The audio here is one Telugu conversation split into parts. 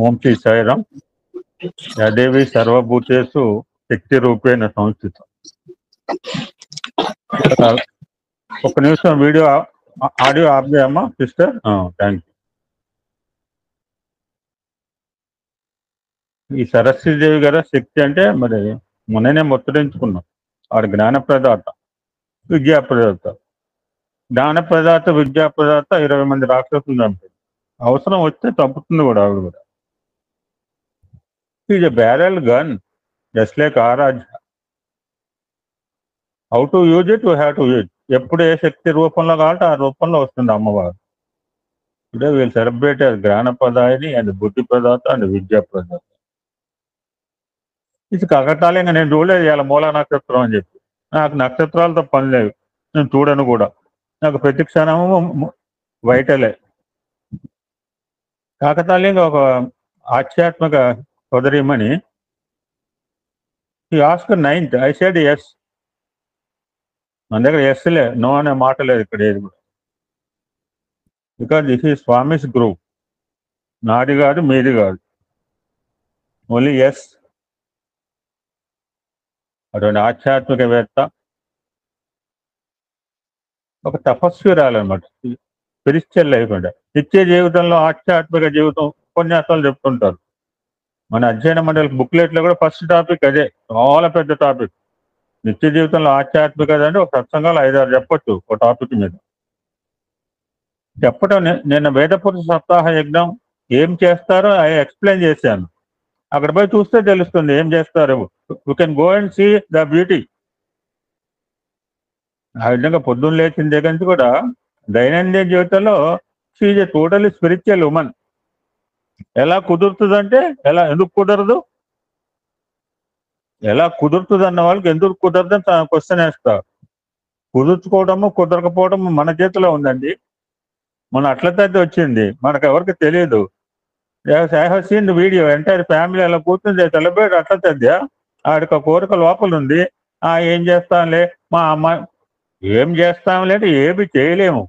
ఓం శ్రీ సాయిరాం. యదేవి సర్వభూతేషు శక్తి రూపేణ సంస్థిత. ఒక నిమిషం వీడియో ఆడియో ఆఫ్ చేయమ్మా సిస్టర్. Thank you. ఈ సరస్వతీదేవి గారి శక్తి అంటే మరి మొన్ననే ముచ్చరించుకున్నాం. ఆవిడ జ్ఞానప్రదాత, విద్యాప్రదాత. జ్ఞానప్రదాత, విద్యాప్రదాత 20 మంది రాక్షసులు చంపారు. అవసరం వస్తే చంపుతుంది కూడా ఆవిడ కూడా. Is a barrel gun just like Aradhya. How to use it, you have to use. ఎప్పుడు ఏ శక్తి రూపంలో కావాలంటే ఆ రూపంలో వస్తుంది అమ్మవారు. టుడే వీల్ సెలబ్రేట్ as జ్ఞానప్రదాయిని అండ్ బుద్ధి ప్రదాత అండ్ విద్యా ప్రదాత. ఇది కకటాలంగా నేను చూడలేదు ఇలా మూల నక్షత్రం అని చెప్పి. నాకు నక్షత్రాలతో పని లేవు, నేను చూడను కూడా. నాకు ప్రతి క్షణము వైటలే. కాకతాళీయంగా ఒక ఆధ్యాత్మిక సోదరిమణి ఈ Oscar 9th. I said yes. మన దగ్గర ఎస్ లే, నో అనే మాట లేదు ఇక్కడ ఏది కూడా. బికాజ్ దిస్ ఈ స్వామిస్ గ్రూప్, నాది కాదు మీది కాదు, ఓన్లీ ఎస్. అటువంటి ఆధ్యాత్మికవేత్త, ఒక తపస్విరాలన్నమాట. స్పిరిచువల్ లైఫ్ అంటే నిత్య జీవితంలో ఆధ్యాత్మిక జీవితం ఉపన్యాసాలు చెప్తుంటారు. మన అధ్యయన మండలి బుక్లెట్లో కూడా ఫస్ట్ టాపిక్ అదే, చాలా పెద్ద టాపిక్. నిత్య జీవితంలో ఆధ్యాత్మికత అంటే ఒక సత్సంగాలు 5-6 చెప్పొచ్చు ఒక టాపిక్ మీద. చెప్పటం నిన్న వేదపురుష సప్తాహ యజ్ఞం ఏం చేస్తారో ఎక్స్ప్లెయిన్ చేశాను. అక్కడ పోయి చూస్తే తెలుస్తుంది ఏం చేస్తారు. You can go and see the beauty. ఆ విధంగా పొద్దున్న లేచిన దగ్గర నుంచి కూడా దైనందిన జీవితంలో she's a totally spiritual women. ఎలా కుదురుతుందంటే ఎందుకు కుదరదు, ఎలా కుదురుతుంది అన్న వాళ్ళకి ఎందుకు కుదరదని క్వశ్చన్ వేస్తారు. కుదుర్చుకోవడము కుదరకపోవడము మన చేతిలో ఉందండి. మన అట్ల తద్ది వచ్చింది, మనకు ఎవరికి తెలియదు. I have seen the video. Entire family అలా కూర్చుంది సెలబ్రేట్ అట్ల తద్దా. ఆడికి కోరిక లోపల ఉంది. ఏం చేస్తాంలే మా అమ్మాయి, ఏం చేస్తాంలే అంటే ఏమి చేయలేము.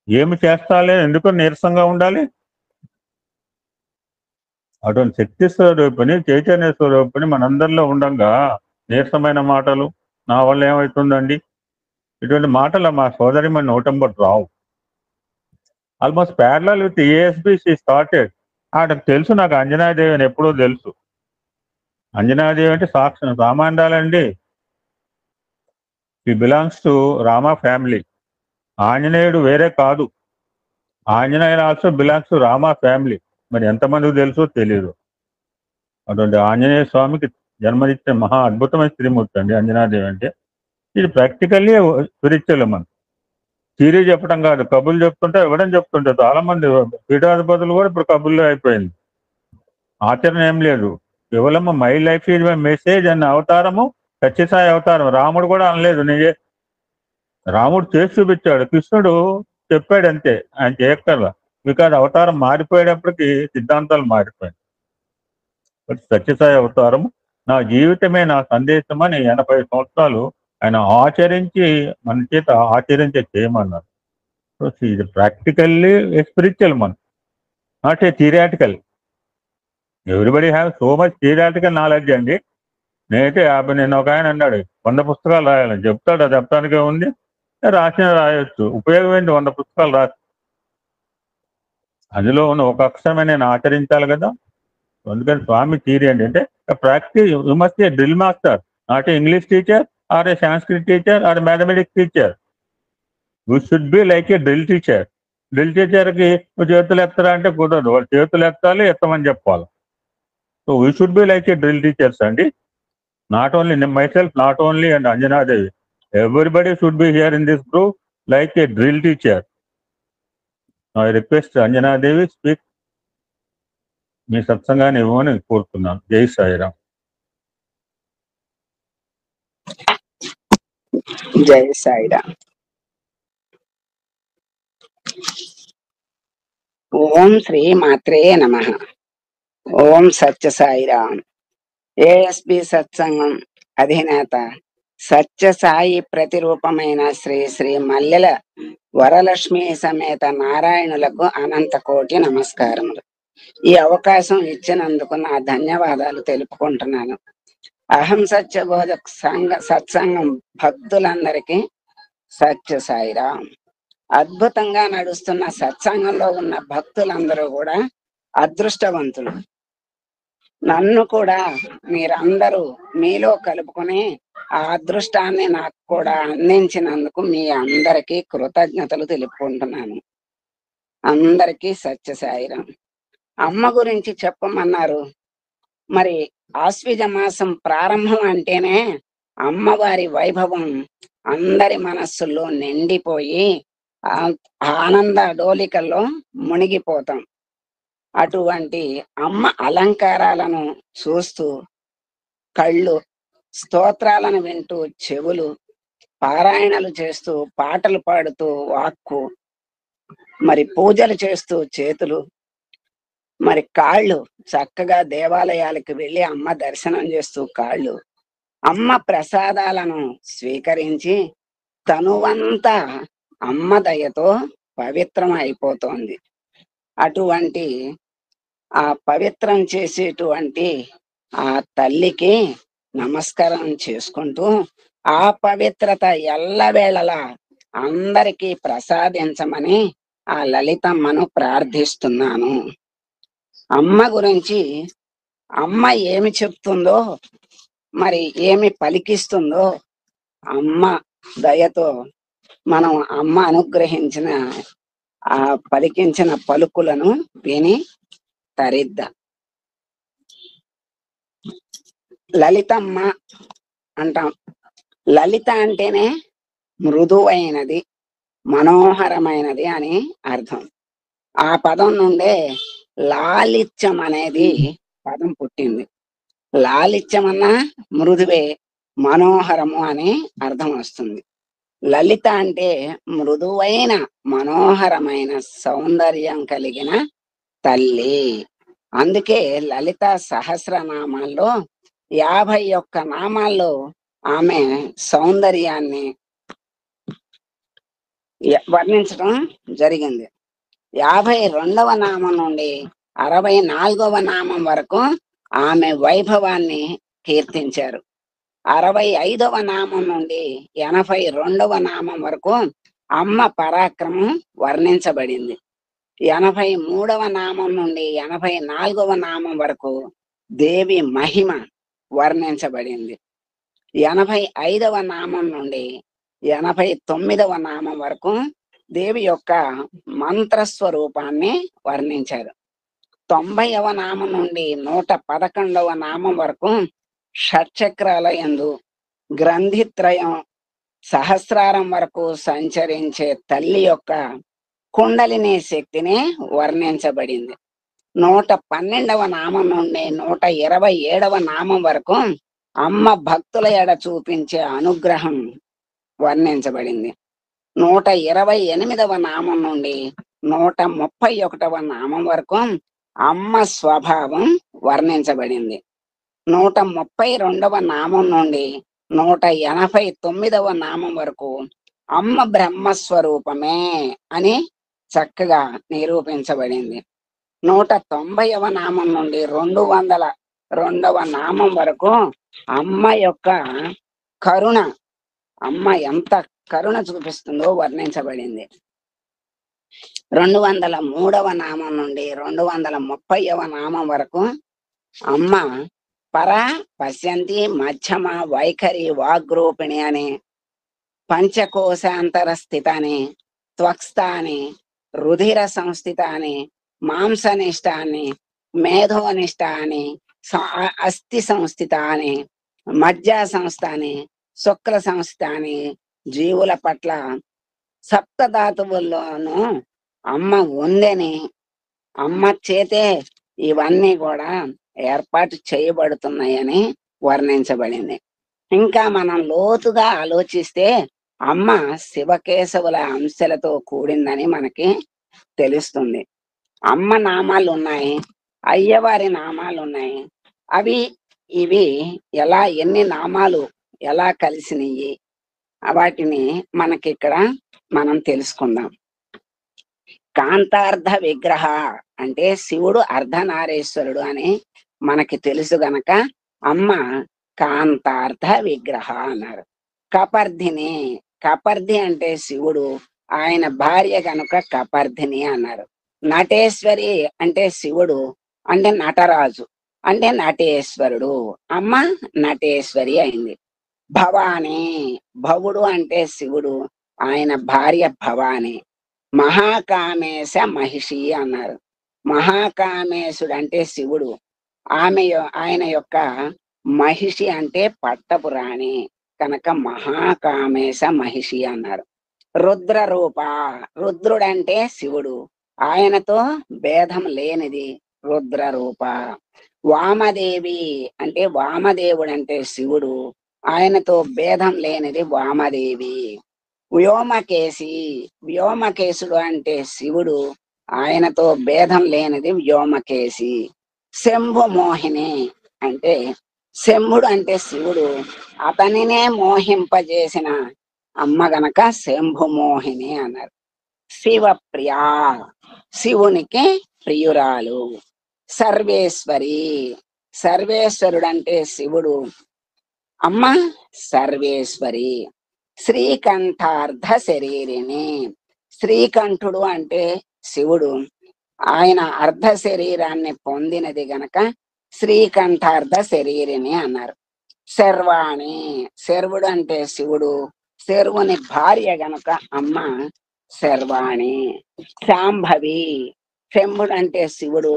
ఏమి చేస్తాలే, ఎందుకు నీరసంగా ఉండాలి. అటువంటి శక్తి స్వరూపిణి, చైతన్య స్వరూపిణి మనందరిలో ఉండగా నీరసమైన మాటలు నా వల్ల ఏమవుతుందండి, ఇటువంటి మాటలు మా సోదరి మన నోటంబట్ రావు. Almost parallel with ASB she started. ఆవిడకు తెలుసు నాకు అంజనాదేవి అని ఎప్పుడో తెలుసు. అంజనాదేవి అంటే సామాన్యాలండి. She belongs to Rama family. ఆంజనేయుడు వేరే కాదు, ఆంజనేయుడు also belongs to Rama family. మరి ఎంతమందికి తెలుసో తెలియదు. అటువంటి ఆంజనేయ స్వామికి జన్మనిచ్చే మహా అద్భుతమైన శ్రీమూర్తి అండి అంజనాదేవి అంటే. ఇది ప్రాక్టికల్లీ స్పిరిచువల్ మనం థియరీ చెప్పడం కాదు, కబుర్లు చెప్తుంటే ఇవ్వడం చెప్తుంటే చాలా మంది పీఠాధిపతులు కూడా ఇప్పుడు కబుర్లు అయిపోయింది. ఆచరణ ఏం లేదు. కేవలం my life is my message అన్న అవతారము సత్యసాయి అవతారం. రాముడు కూడా అనలేదు నిజే, రాముడు చేసి చూపించాడు, కృష్ణుడు చెప్పాడు అంతే, ఆయన చేయక్కర్లా. బికాజ్ అవతారం మారిపోయేటప్పటికి సిద్ధాంతాలు మారిపోయాయి. బట్ సత్యసాయి అవతారము నా జీవితమే నా సందేశం అని 80 సంవత్సరాలు ఆయన ఆచరించి మన చేత ఆచరించే చేయమన్నారు. సో ఇది ప్రాక్టికల్లీ స్పిరిచువల్ మనం, not a theoretical. Everybody have so much theoretical knowledge అండి. నేనైతే నిన్న ఒక ఆయన అన్నాడు 100 పుస్తకాలు రాయాలని చెప్తాడు. అది చెప్తానికే ఉంది, రాసిన రాయొచ్చు. ఉపయోగం ఏంటి 100 పుస్తకాలు రాసి? అందులో ఉన్న ఒక అక్షరమే నేను ఆచరించాలి కదా. అందుకని స్వామి థియరీ ఏంటంటే practice. You must a drill master, not a English teacher or a Sanskrit teacher or mathematics teacher. You should be like a drill teacher. Drill టీచర్కి నువ్వు చేతులు ఎత్తరా అంటే కుదరదు, వాళ్ళు చేతులు ఎత్తాలి, ఎత్తమని చెప్పాలి. So we should be like a drill teachers అండి. Not only myself, not only and Anjanadevi, everybody should be here in this group like a drill teacher. I request Anjanadevi speak. మీ సత్సంగాన్ని ఇవ్వమని కోరుతున్నాను. జై సాయిరాం. జై సాయిరాం. ఓం శ్రీ మాత్రే నమః. ఓం సత్య సాయిరాం. ఏఎస్బి సత్సంగం అధినేత సత్య సాయి ప్రతిరూపమైన శ్రీ శ్రీ మల్లెల వరలక్ష్మి సమేత నారాయణులకు అనంత కోటి నమస్కారములు. ఈ అవకాశం ఇచ్చినందుకు నా ధన్యవాదాలు తెలుపుకుంటున్నాను. అహం సత్యబోధ సత్సంగం భక్తులందరికీ సత్య సాయిరాం. అద్భుతంగా నడుస్తున్న సత్సంగంలో ఉన్న భక్తులందరూ కూడా అదృష్టవంతులు. నన్ను కూడా మీరందరూ మీలో కలుపుకొని ఆ అదృష్టాన్ని నాకు కూడా అందించినందుకు మీ అందరికీ కృతజ్ఞతలు తెలుపుకుంటున్నాను. అందరికీ సత్య సాయిరాం. అమ్మ గురించి చెప్పమన్నారు. మరి ఆశ్వీజ మాసం ప్రారంభం అంటేనే అమ్మవారి వైభవం అందరి మనస్సుల్లో నిండిపోయి ఆనంద డోలికల్లో మునిగిపోతాం. అటువంటి అమ్మ అలంకారాలను చూస్తూ కళ్ళు, స్తోత్రాలను వింటూ చెవులు, పారాయణలు చేస్తూ పాటలు పాడుతూ వాక్కు, మరి పూజలు చేస్తూ చేతులు, మరి కాళ్ళు చక్కగా దేవాలయాలకు వెళ్ళి అమ్మ దర్శనం చేస్తూ కాళ్ళు, అమ్మ ప్రసాదాలను స్వీకరించి తనువంతా అమ్మ దయతో పవిత్రం అయిపోతోంది. అటువంటి ఆ పవిత్రం చేసేటువంటి ఆ తల్లికి నమస్కారం చేసుకుంటూ ఆ పవిత్రత ఎల్లవేళలా అందరికీ ప్రసాదించమని ఆ లలితమ్మను ప్రార్థిస్తున్నాను. అమ్మ గురించి అమ్మ ఏమి చెప్తుందో, మరి ఏమి పలికిస్తుందో, అమ్మ దయతో మనం అమ్మ అనుగ్రహించిన ఆ పలికించిన పలుకులను విని తరిద్దాం. లలితమ్మ అంటాం. లలిత అంటేనే మృదువైనది, మనోహరమైనది అని అర్థం. ఆ పదం నుండే లాలిత్యం అనేది పదం పుట్టింది. లాలిత్యం అన్నా మృదువే, మనోహరము అని అర్థం వస్తుంది. లలిత అంటే మృదువైన మనోహరమైన సౌందర్యం కలిగిన తల్లి. అందుకే లలిత సహస్రనామాల్లో 51 నామాల్లో ఆమె సౌందర్యాన్ని వర్ణించడం జరిగింది. 52వ నామం నుండి 64వ నామం వరకు ఆమె వైభవాన్ని కీర్తించారు. 65వ నామం నుండి 82వ నామం వరకు అమ్మ పరాక్రమం వర్ణించబడింది. 83వ నామం నుండి 84వ నామం వరకు దేవి మహిమ వర్ణించబడింది. 85వ నామం నుండి 89వ నామం వరకు దేవి యొక్క మంత్రస్వరూపాన్ని వర్ణించారు. 90వ నామం నుండి 111వ నామం వరకు షట్చక్రాల యందు గ్రంథిత్రయం సహస్రారం వరకు సంచరించే తల్లి యొక్క కుండలిని శక్తిని వర్ణించబడింది. 112వ నామం నుండి 127వ నామం వరకు అమ్మ భక్తుల ఎడ చూపించే అనుగ్రహం వర్ణించబడింది. 128వ నామం నుండి 131వ నామం వరకు అమ్మ స్వభావం వర్ణించబడింది. 132వ నామం నుండి 189వ నామం వరకు అమ్మ బ్రహ్మస్వరూపమే అని చక్కగా నిరూపించబడింది. 190వ నామం నుండి 202వ నామం వరకు అమ్మ యొక్క కరుణ, అమ్మ ఎంత కరుణ చూపిస్తుందో వర్ణించబడింది. 203వ నామం నుండి 230వ నామం వరకు అమ్మ పర, పశ్యంతి, మధ్యమ, వైఖరి, వాగ్రూపిణి అని, పంచకోశాంతర స్థిత అని, త్వక్స్థ అని, రుధిర సంస్థిత అని, మాంసనిష్ట అని, మేధోనిష్ట అని, అస్థి సంస్థిత అని, మజ్జ సంస్థ అని, శుక్ల సంస్థ అని, జీవుల పట్ల సప్తధాతువుల్లోనూ అమ్మ ఉందని, అమ్మ చేతే ఇవన్నీ కూడా ఏర్పాటు చేయబడుతున్నాయని వర్ణించబడింది. ఇంకా మనం లోతుగా ఆలోచిస్తే అమ్మ శివకేశవుల అంశాలతో కూడిందని మనకి తెలుస్తుంది. అమ్మ నామాలు ఉన్నాయి, అయ్యవారి నామాలు ఉన్నాయి. అవి ఇవి ఎలా, ఎన్ని నామాలు ఎలా కలిసినవి, వాటిని మనకిక్కడ మనం తెలుసుకుందాం. కాంతార్థ విగ్రహ అంటే శివుడు అర్ధనారీశ్వరుడు అని మనకి తెలుసు గనక అమ్మ కాంతార్థ విగ్రహ అన్నారు. కపర్ధిని, కపర్ధి అంటే శివుడు, ఆయన భార్య కనుక కపర్ధిని అన్నారు. నటేశ్వరి అంటే శివుడు, అంటే నటరాజు, అంటే నటేశ్వరుడు, అమ్మ నటేశ్వరి అయింది. భవాని, భవుడు అంటే శివుడు, ఆయన భార్య భవాని. మహాకామేశ మహిషి అన్నారు. మహాకామేశుడు అంటే శివుడు, ఆయన యొక్క మహిషి అంటే పట్టపు రాణి కనుక మహాకామేశ మహిషి అన్నారు. రుద్ర రూప, రుద్రుడంటే శివుడు, ఆయనతో భేదం లేనిది రుద్ర రూప. వామదేవి అంటే వామదేవుడు అంటే శివుడు, ఆయనతో భేదం లేనిది వామదేవి. వ్యోమకేశి, వ్యోమకేశుడు అంటే శివుడు, ఆయనతో భేదం లేనిది వ్యోమకేశి. శంభు మోహిని అంటే శంభుడు అంటే శివుడు, అతనినే మోహింపజేసిన అమ్మ గనక శంభు మోహిని అన్నారు. శివప్రియ, శివునికి ప్రియురాలు. సర్వేశ్వరి, సర్వేశ్వరుడు అంటే శివుడు, అమ్మ సర్వేశ్వరి. శ్రీకంఠార్ధ శరీరిని, శ్రీకంఠుడు అంటే శివుడు, ఆయన అర్ధ శరీరాన్ని పొందినది గనక శ్రీకంఠార్ధ శరీరిని అన్నారు. శర్వాణి, శర్వుడు అంటే శివుడు, శర్వుని భార్య గనక అమ్మ శర్వాణి. శాంభవి, శంభుడు అంటే శివుడు,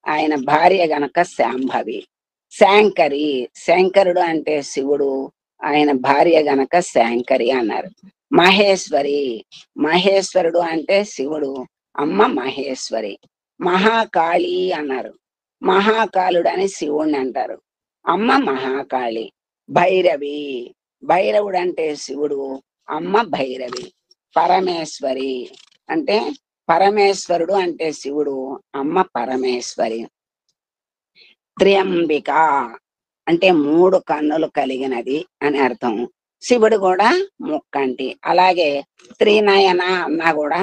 ఆయన భార్య గనక శాంభవి. శాంకరి, శంకరుడు అంటే శివుడు, ఆయన భార్య గనక శాంకరి అన్నారు. మహేశ్వరి, మహేశ్వరుడు అంటే శివుడు, అమ్మ మహేశ్వరి. మహాకాళి అన్నారు. మహాకాళుడు అని శివుణ్ణి అంటారు, అమ్మ మహాకాళి. భైరవి, భైరవుడు అంటే శివుడు, అమ్మ భైరవి. పరమేశ్వరి అంటే పరమేశ్వరుడు అంటే శివుడు, అమ్మ పరమేశ్వరి. త్ర్యంబిక అంటే 3 కన్నులు కలిగినది అని అర్థం. శివుడు కూడా ముక్కంటి. అలాగే త్రినయన అన్నా కూడా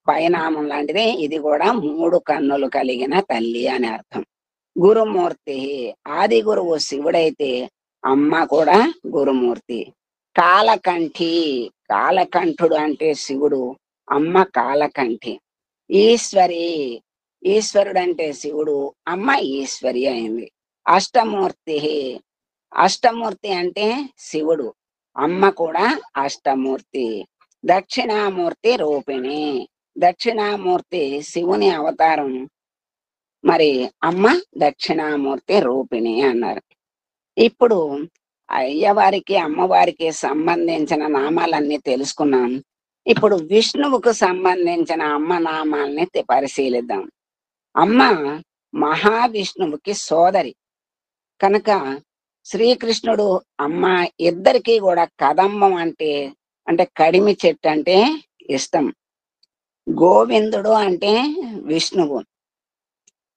పైనామం లాంటిది, ఇది కూడా 3 కన్నులు కలిగిన తల్లి అని అర్థం. గురుమూర్తి, ఆది గురువు శివుడైతే అమ్మ కూడా గురుమూర్తి. కాలకంఠి, కాలకంఠుడు అంటే శివుడు, అమ్మ కాలకంఠి. ఈశ్వరి, ఈశ్వరుడు అంటే శివుడు, అమ్మ ఈశ్వరి అయింది. అష్టమూర్తి, అష్టమూర్తి అంటే శివుడు, అమ్మ కూడా అష్టమూర్తి. దక్షిణామూర్తి రూపిణి, దక్షిణామూర్తి శివుని అవతారం, మరి అమ్మ దక్షిణామూర్తి రూపిణి అన్నారు. ఇప్పుడు అయ్యవారికి అమ్మవారికి సంబంధించిన నామాలన్నీ తెలుసుకున్నాం. ఇప్పుడు విష్ణువుకు సంబంధించిన అమ్మ నామాల్ని పరిశీలిద్దాం. అమ్మ మహావిష్ణువుకి సోదరి కనుక శ్రీకృష్ణుడు అమ్మ ఇద్దరికీ కూడా కదంబం అంటే కడిమి చెట్టు అంటే ఇష్టం. గోవిందుడు అంటే విష్ణువు,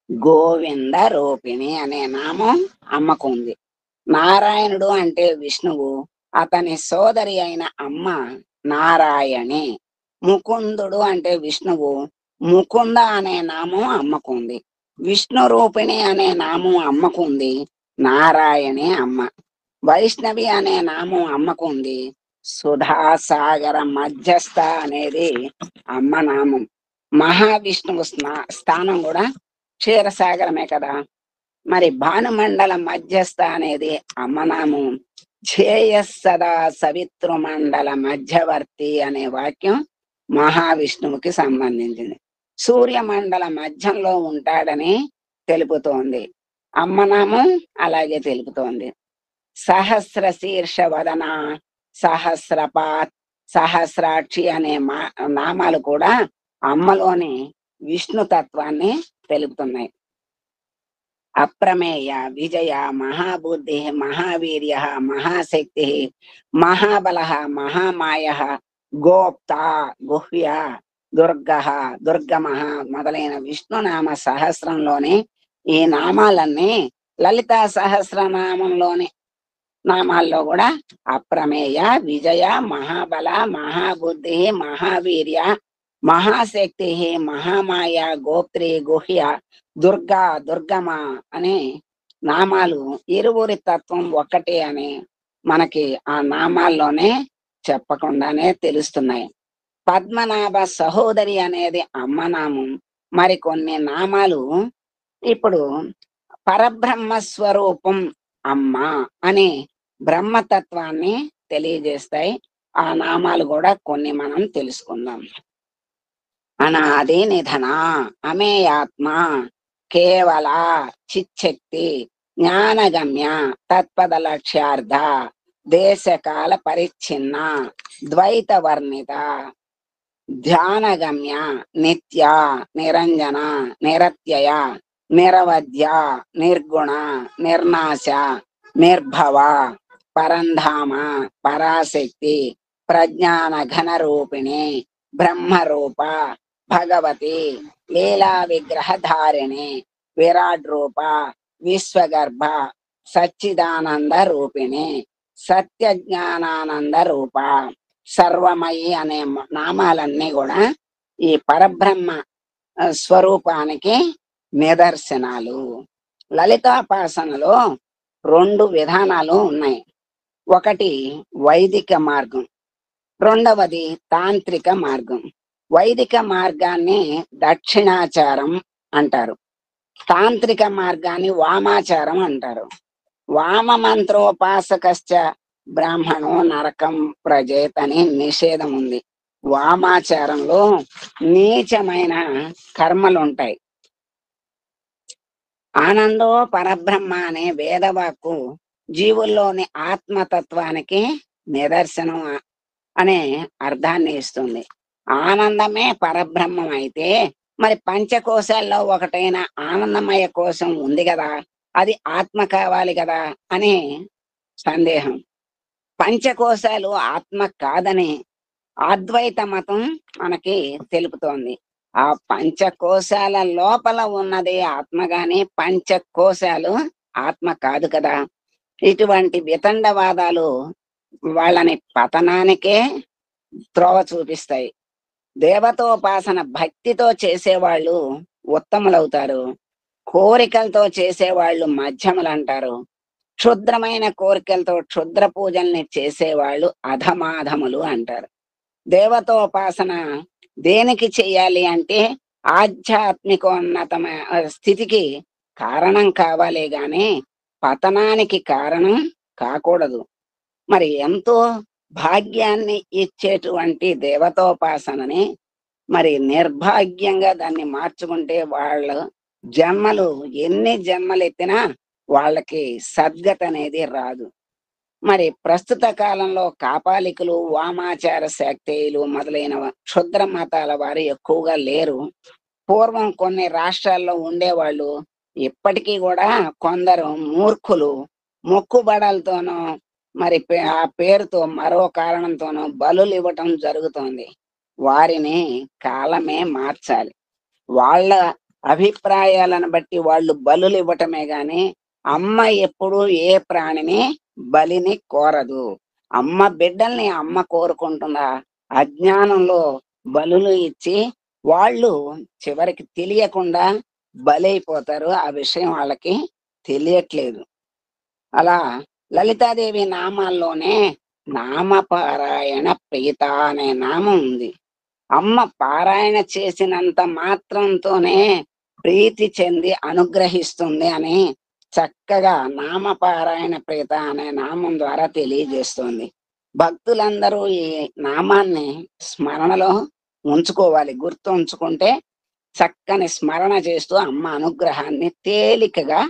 గోవింద రూపిణి అనే నామం అమ్మకు ఉంది. నారాయణుడు అంటే విష్ణువు, అతని సోదరి అయిన అమ్మ నారాయణి. ముకుందుడు అంటే విష్ణువు, ముకుంద అనే నామం అమ్మకు ఉంది. విష్ణు రూపిణి అనే నామం అమ్మకు ఉంది, నారాయణి అమ్మ. వైష్ణవి అనే నామం అమ్మకు ఉంది. సుధాసాగర మధ్యస్థ అనేది అమ్మ నామం. మహావిష్ణువు స్థానం కూడా క్షీరసాగరమే కదా. మరి భానుమండల మధ్యస్థ అనేది అమ్మ నామం. ధ్యేయస్సదా సవితృమండల మధ్యవర్తి అనే వాక్యం మహావిష్ణువుకి సంబంధించింది. సూర్యమండల మధ్యంలో ఉంటాడని తెలుపుతోంది. అమ్మనామం అలాగే తెలుపుతోంది. సహస్ర శీర్ష వదన, సహస్రపాత్, సహస్రాక్షి అనే నామాలు కూడా అమ్మలోని విష్ణుతత్వాన్ని తెలుపుతున్నాయి. అప్రమేయ, విజయ, మహాబుద్ధి, మహావీర్య, మహాశక్తి, మహాబల, మహామాయ, గోప్త, గుహ్య, దుర్గ, దుర్గమ మొదలైన విష్ణునామ సహస్రంలోని ఈ నామాలన్నీ లలితా సహస్రనామంలోని నామాల్లో కూడా అప్రమేయ, విజయ, మహాబల, మహాబుద్ధి, మహావీర్య, మహాశక్తి, మహామాయ, గోప్త్రి, గుహ్య, దుర్గా, దుర్గమ అనే నామాలు ఇరువురి తత్వం ఒక్కటే అని మనకి ఆ నామాల్లోనే చెప్పకుండానే తెలుస్తున్నాయి. పద్మనాభ సహోదరి అనేది అమ్మ నామం. మరికొన్ని నామాలు ఇప్పుడు పరబ్రహ్మ స్వరూపం అమ్మ అనే బ్రహ్మతత్వాన్ని తెలియజేస్తాయి. ఆ నామాలు కూడా కొన్ని మనం తెలుసుకుందాం. అనాది నిధన, అమేయాత్మ, కేవల, చిచ్చక్తి, జ్ఞానగమ్య, తత్పద లక్ష్యార్థ, దేశకాల పరిచ్ఛిన్న, ద్వైత వర్ణిత, ధ్యానగమ్య, నిత్య, నిరంజన, నిరత్యయ, నిరవధ్య, నిర్గుణ, నిర్నాశ, నిర్భవ, పరంధామ, పరాశక్తి, ప్రజ్ఞాన ఘన రూపిణి, బ్రహ్మరూప, భగవతి, లీలా విగ్రహ ధారిణి, విరాట్ రూప, విశ్వగర్భ, సచ్చిదానంద రూపిణి, సత్య జ్ఞానానంద రూప, సర్వమయి అనే నామాలన్నీ కూడా ఈ పరబ్రహ్మ స్వరూపానికి నిదర్శనాలు. లలితాపాసనలో 2 విధానాలు ఉన్నాయి. ఒకటి వైదిక మార్గం, రెండవది తాంత్రిక మార్గం. వైదిక మార్గాన్ని దక్షిణాచారం అంటారు, తాంత్రిక మార్గాన్ని వామాచారం అంటారు. వామ మంత్రోపాసకశ్చ బ్రాహ్మణో నరకం ప్రజేత్ అని నిషేధం ఉంది. వామాచారంలో నీచమైన కర్మలు ఉంటాయి. ఆనందో పరబ్రహ్మ అనే వేదవాక్కు జీవుల్లోని ఆత్మతత్వానికి నిదర్శనం అనే అర్థాన్ని ఇస్తుంది. ఆనందమే పరబ్రహ్మం అయితే మరి పంచకోశాల్లో ఒకటైన ఆనందమయ కోశం ఉంది కదా, అది ఆత్మ కావాలి కదా అనే సందేహం. పంచకోశాలు ఆత్మ కాదని అద్వైత మతం మనకి తెలుపుతోంది. ఆ పంచకోశాల లోపల ఉన్నది ఆత్మ గాని పంచకోశాలు ఆత్మ కాదు కదా. ఇటువంటి వితండవాదాలు వాళ్ళని పతనానికే త్రోవ చూపిస్తాయి. దేవతోపాసన భక్తితో చేసేవాళ్ళు ఉత్తములవుతారు, కోరికలతో చేసేవాళ్ళు మధ్యములు అంటారు, క్షుద్రమైన కోరికలతో క్షుద్ర పూజల్ని చేసేవాళ్ళు అధమాధములు అంటారు. దేవతోపాసన దేనికి చెయ్యాలి అంటే ఆధ్యాత్మికోన్నతమైన స్థితికి కారణం కావాలి గాని పతనానికి కారణం కాకూడదు. మరి ఎంతో భాగ్యాన్ని ఇచ్చేటువంటి దేవతోపాసనని మరి నిర్భాగ్యంగా దాన్ని మార్చుకుంటే వాళ్ళ జన్మలు ఎన్ని జన్మలెత్తినా వాళ్ళకి సద్గతి అనేది రాదు. మరి ప్రస్తుత కాలంలో కాపాలికులు, వామాచార శాక్తేయులు మొదలైన క్షుద్ర మతాల వారు ఎక్కువగా లేరు. పూర్వం కొన్ని రాష్ట్రాల్లో ఉండేవాళ్ళు. ఇప్పటికీ కూడా కొందరు మూర్ఖులు మొక్కుబడలతోనో మరి ఆ పేరుతో మరో కారణంతోనో బలులు ఇవ్వటం జరుగుతోంది. వారిని కాలమే మార్చాలి. వాళ్ళ అభిప్రాయాలను బట్టి వాళ్ళు బలులు ఇవ్వటమే గాని అమ్మ ఎప్పుడు ఏ ప్రాణిని బలిని కోరదు. అమ్మ బిడ్డల్ని అమ్మ కోరుకుంటుందా? అజ్ఞానంలో బలులు ఇచ్చి వాళ్ళు చివరికి తెలియకుండా బలైపోతారు. ఆ విషయం వాళ్ళకి తెలియట్లేదు. అలా లలితాదేవి నామాల్లోనే నామపారాయణ ప్రీత అనే నామం ఉంది. అమ్మ పారాయణ చేసినంత మాత్రంతోనే ప్రీతి చెంది అనుగ్రహిస్తుంది అని చక్కగా నామపారాయణ ప్రీత అనే నామం ద్వారా తెలియజేస్తుంది. భక్తులందరూ ఈ నామాన్ని స్మరణలో ఉంచుకోవాలి. గుర్తు ఉంచుకుంటే చక్కని స్మరణ చేస్తూ అమ్మ అనుగ్రహాన్ని తేలికగా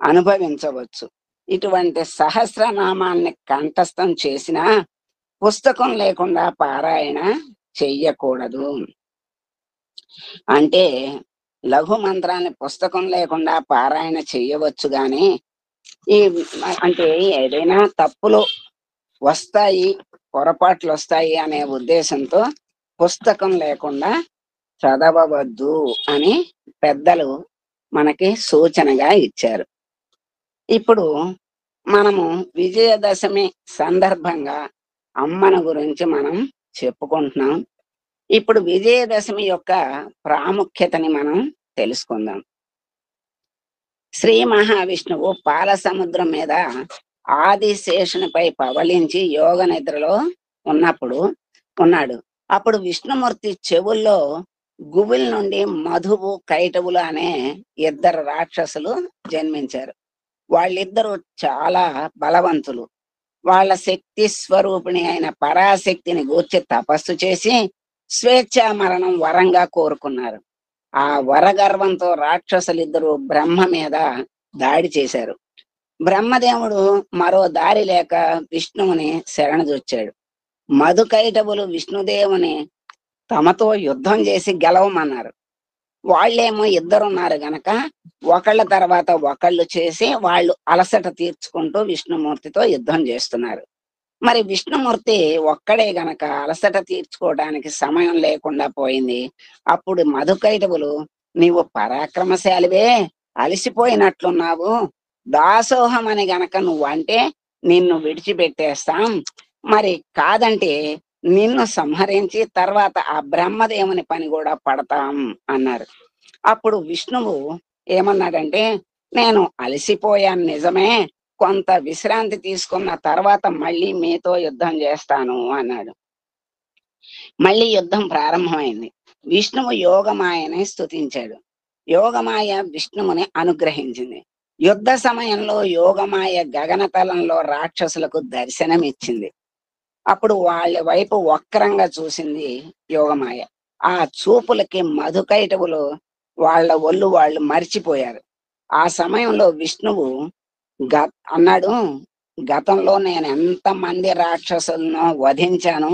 అనుభవించవచ్చు. ఇటువంటి సహస్రనామాన్ని కంఠస్థం చేసిన పుస్తకం లేకుండా పారాయణ చెయ్యకూడదు. అంటే లఘు మంత్రాన్ని పుస్తకం లేకుండా పారాయణ చెయ్యవచ్చు గాని ఈ అంటే ఏదైనా తప్పులు వస్తాయి, పొరపాట్లు వస్తాయి అనే ఉద్దేశంతో పుస్తకం లేకుండా చదవవద్దు అని పెద్దలు మనకి సూచనగా ఇచ్చారు. ఇప్పుడు మనము విజయదశమి సందర్భంగా అమ్మను గురించి మనం చెప్పుకుంటున్నాం. ఇప్పుడు విజయదశమి యొక్క ప్రాముఖ్యతని మనం తెలుసుకుందాం. శ్రీ మహావిష్ణువు పాల సముద్రం మీద ఆదిశేషునిపై పవళించి యోగ నిద్రలో ఉన్నప్పుడు ఉన్నాడు. అప్పుడు విష్ణుమూర్తి చెవుల్లో గుబుల్ నుండి మధువు కైటవులు అనే ఇద్దరు రాక్షసులు జన్మించారు. వాళ్ళిద్దరూ చాలా బలవంతులు. వాళ్ళ శక్తి స్వరూపిణి అయిన పరాశక్తిని గూర్చి తపస్సు చేసి స్వేచ్ఛా మరణం వరంగా కోరుకున్నారు. ఆ వరగర్వంతో రాక్షసులిద్దరూ బ్రహ్మ మీద దాడి చేశారు. బ్రహ్మదేవుడు మరో దారి లేక విష్ణువుని శరణుజొచ్చాడు. మధుకైటవులు విష్ణుదేవుని తమతో యుద్ధం చేసి గెలవమన్నారు. వాళ్ళేమో ఇద్దరున్నారు గనక ఒకళ్ళ తర్వాత ఒకళ్ళు చేసి వాళ్ళు అలసట తీర్చుకుంటూ విష్ణుమూర్తితో యుద్ధం చేస్తున్నారు. మరి విష్ణుమూర్తి ఒక్కడే గనక అలసట తీర్చుకోవడానికి సమయం లేకుండా పోయింది. అప్పుడు మధుకైటవులు, నీవు పరాక్రమశాలివే, అలసిపోయినట్లున్నావు, దాసోహం అని గనక నువ్వంటే నిన్ను విడిచిపెట్టేస్తాం, మరి కాదంటే నిన్ను సంహరించి తర్వాత ఆ బ్రహ్మదేవుని పని కూడా పడతాం అన్నారు. అప్పుడు విష్ణువు ఏమన్నాడంటే, నేను అలసిపోయాను నిజమే, కొంత విశ్రాంతి తీసుకున్న తర్వాత మళ్ళీ మీతో యుద్ధం చేస్తాను అన్నాడు. మళ్ళీ యుద్ధం ప్రారంభమైంది. విష్ణువు యోగమాయని స్తుతించాడు. యోగమాయ విష్ణువుని అనుగ్రహించింది. యుద్ధ సమయంలో యోగమాయ గగనతలంలో రాక్షసులకు దర్శనమిచ్చింది. అప్పుడు వాళ్ళ వైపు వక్రంగా చూసింది యోగమాయ. ఆ చూపులకి మధుకైటవులు వాళ్ళ ఒళ్ళు వాళ్ళు మర్చిపోయారు. ఆ సమయంలో విష్ణువు అన్నాడు, గతంలో నేను ఎంతమంది రాక్షసులను వధించాను,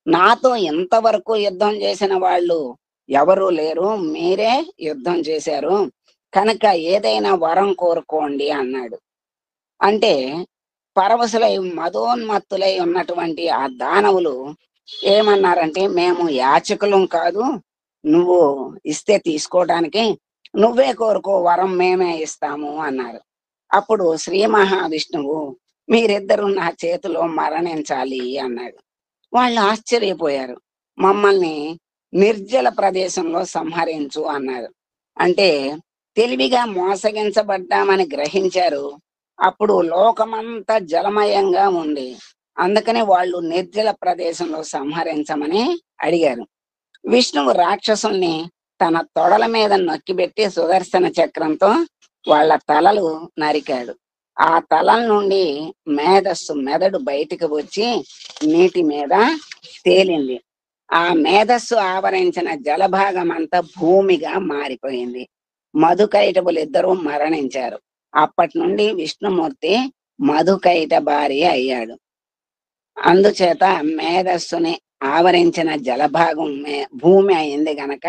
నాతో ఇంతవరకు యుద్ధం చేసిన వాళ్ళు ఎవరూ లేరు, మీరే యుద్ధం చేశారు, కనుక ఏదైనా వరం కోరుకోండి అన్నాడు. అంటే పరవశులై మదోన్మత్తులై ఉన్నటువంటి ఆ దానవులు ఏమన్నారంటే, మేము యాచకులం కాదు, నువ్వు ఇస్తే తీసుకోవడానికి, నువ్వే కోరుకో, వరం మేమే ఇస్తాము అన్నారు. అప్పుడు శ్రీ మహావిష్ణువు, మీరిద్దరూ నా చేతిలో మరణించాలి అన్నాడు. వాళ్ళు ఆశ్చర్యపోయారు. మమ్మల్ని నిర్జల ప్రదేశంలో సంహరించు అన్నారు. అంటే తెలివిగా మోసగించబడ్డామని గ్రహించారు. అప్పుడు లోకమంతా జలమయంగా ఉంది, అందుకని వాళ్ళు నిర్జల ప్రదేశంలో సంహరించమని అడిగారు. విష్ణువు రాక్షసుల్ని తన తొడల మీద నొక్కిబెట్టి సుదర్శన చక్రంతో వాళ్ళ తలలు నరికాడు. ఆ తలల నుండి మెదడు బయటికి వచ్చి నీటి మీద తేలింది. ఆ మేధస్సు ఆవరించిన జలభాగం అంతా భూమిగా మారిపోయింది. మధుకైటవులు ఇద్దరూ మరణించారు. అప్పటి నుండి విష్ణుమూర్తి మధుకైట భార్య అయ్యాడు. అందుచేత మేధస్సుని ఆవరించిన జలభాగం భూమి అయింది గనక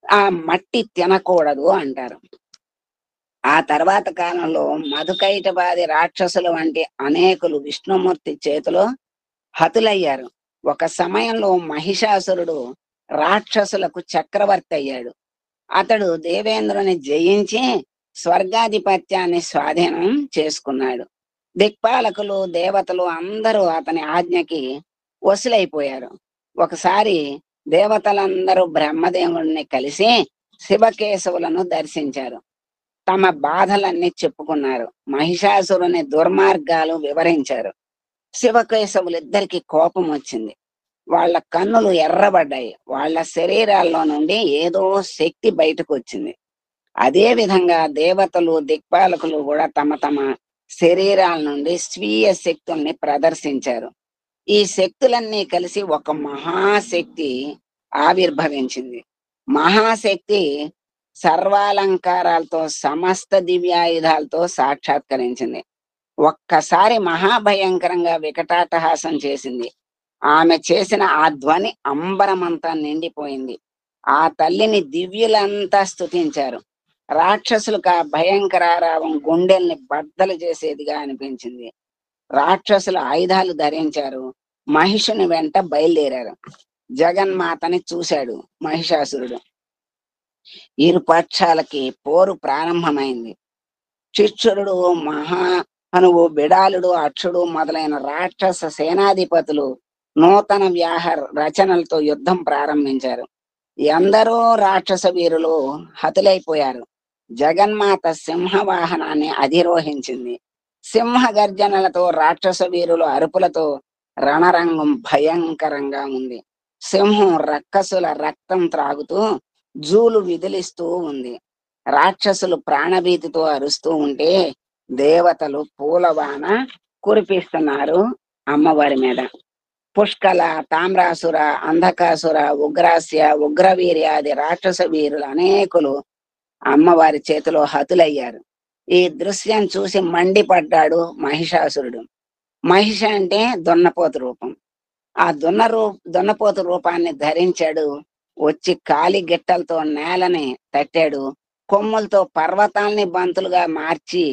ఆ మట్టి తినకూడదు అంటారు. ఆ తర్వాత కాలంలో మధుకైటబాది రాక్షసులు వంటి అనేకులు విష్ణుమూర్తి చేతిలో హతులయ్యారు. ఒక సమయంలో మహిషాసురుడు రాక్షసులకు చక్రవర్తి అయ్యాడు. అతడు దేవేంద్రుని జయించి స్వర్గాధిపత్యాన్ని స్వాధీనం చేసుకున్నాడు. దిక్పాలకులు, దేవతలు అందరూ అతని ఆజ్ఞకి వసులైపోయారు. ఒకసారి దేవతలందరూ బ్రహ్మదేవుడిని కలిసి శివకేశవులను దర్శించారు. తమ బాధలన్నీ చెప్పుకున్నారు. మహిషాసురుని దుర్మార్గాలు వివరించారు. శివకేశవులిద్దరికి కోపం వచ్చింది. వాళ్ళ కన్నులు ఎర్రబడ్డాయి. వాళ్ళ శరీరాల్లో నుండి ఏదో శక్తి బయటకు వచ్చింది. అదే విధంగా దేవతలు, దిక్పాలకులు కూడా తమ తమ శరీరాల నుండి స్వీయ శక్తుల్ని ప్రదర్శించారు. ఈ శక్తులన్నీ కలిసి ఒక మహాశక్తి ఆవిర్భవించింది. మహాశక్తి సర్వాలంకారాలతో, సమస్త దివ్యాయుధాలతో సాక్షాత్కరించింది. ఒక్కసారి మహాభయంకరంగా వికటాటహాసం చేసింది. ఆమె చేసిన ఆ ధ్వని అంబరమంతా నిండిపోయింది. ఆ తల్లిని దివ్యులంతా స్తుతించారు. రాక్షసులకు ఆ భయంకరారావం గుండెల్ని బద్దలు చేసేదిగా అనిపించింది. రాక్షసులు ఆయుధాలు ధరించారు. మహిషుని వెంట బయలుదేరారు. జగన్మాతని చూశాడు మహిషాసురుడు. ఇరు పక్షాలకి పోరు ప్రారంభమైంది. చిక్షురుడు, మహాహనువు, బిడాలుడు, అక్షుడు మొదలైన రాక్షస సేనాధిపతులు నూతన వ్యాహ రచనలతో యుద్ధం ప్రారంభించారు. ఎందరో రాక్షస వీరులు హతులైపోయారు. జగన్మాత సింహ వాహనాన్ని అధిరోహించింది. సింహ గర్జనలతో, రాక్షస వీరుల అరుపులతో రణరంగం భయంకరంగా ఉంది. సింహం రక్కసుల రక్తం త్రాగుతూ జూలు విదిలిస్తూ ఉంది. రాక్షసులు ప్రాణభీతితో అరుస్తూ ఉంటే దేవతలు పూలవాన కురిపిస్తున్నారు అమ్మవారి మీద. పుష్కల, తామ్రాసుర, అంధకాసుర, ఉగ్రాస్య, ఉగ్రవీర్యాది రాక్షస వీరులు అనేకులు అమ్మవారి చేతిలో హతులయ్యారు. ఈ దృశ్యం చూసి మండిపడ్డాడు మహిషాసురుడు. మహిష అంటే దున్నపోతు రూపం. ఆ దున్నపోతు రూపాన్ని ధరించాడు. వచ్చి కాలి గిట్టలతో నేలని తట్టాడు. కొమ్ములతో పర్వతాల్ని బంతులుగా మార్చి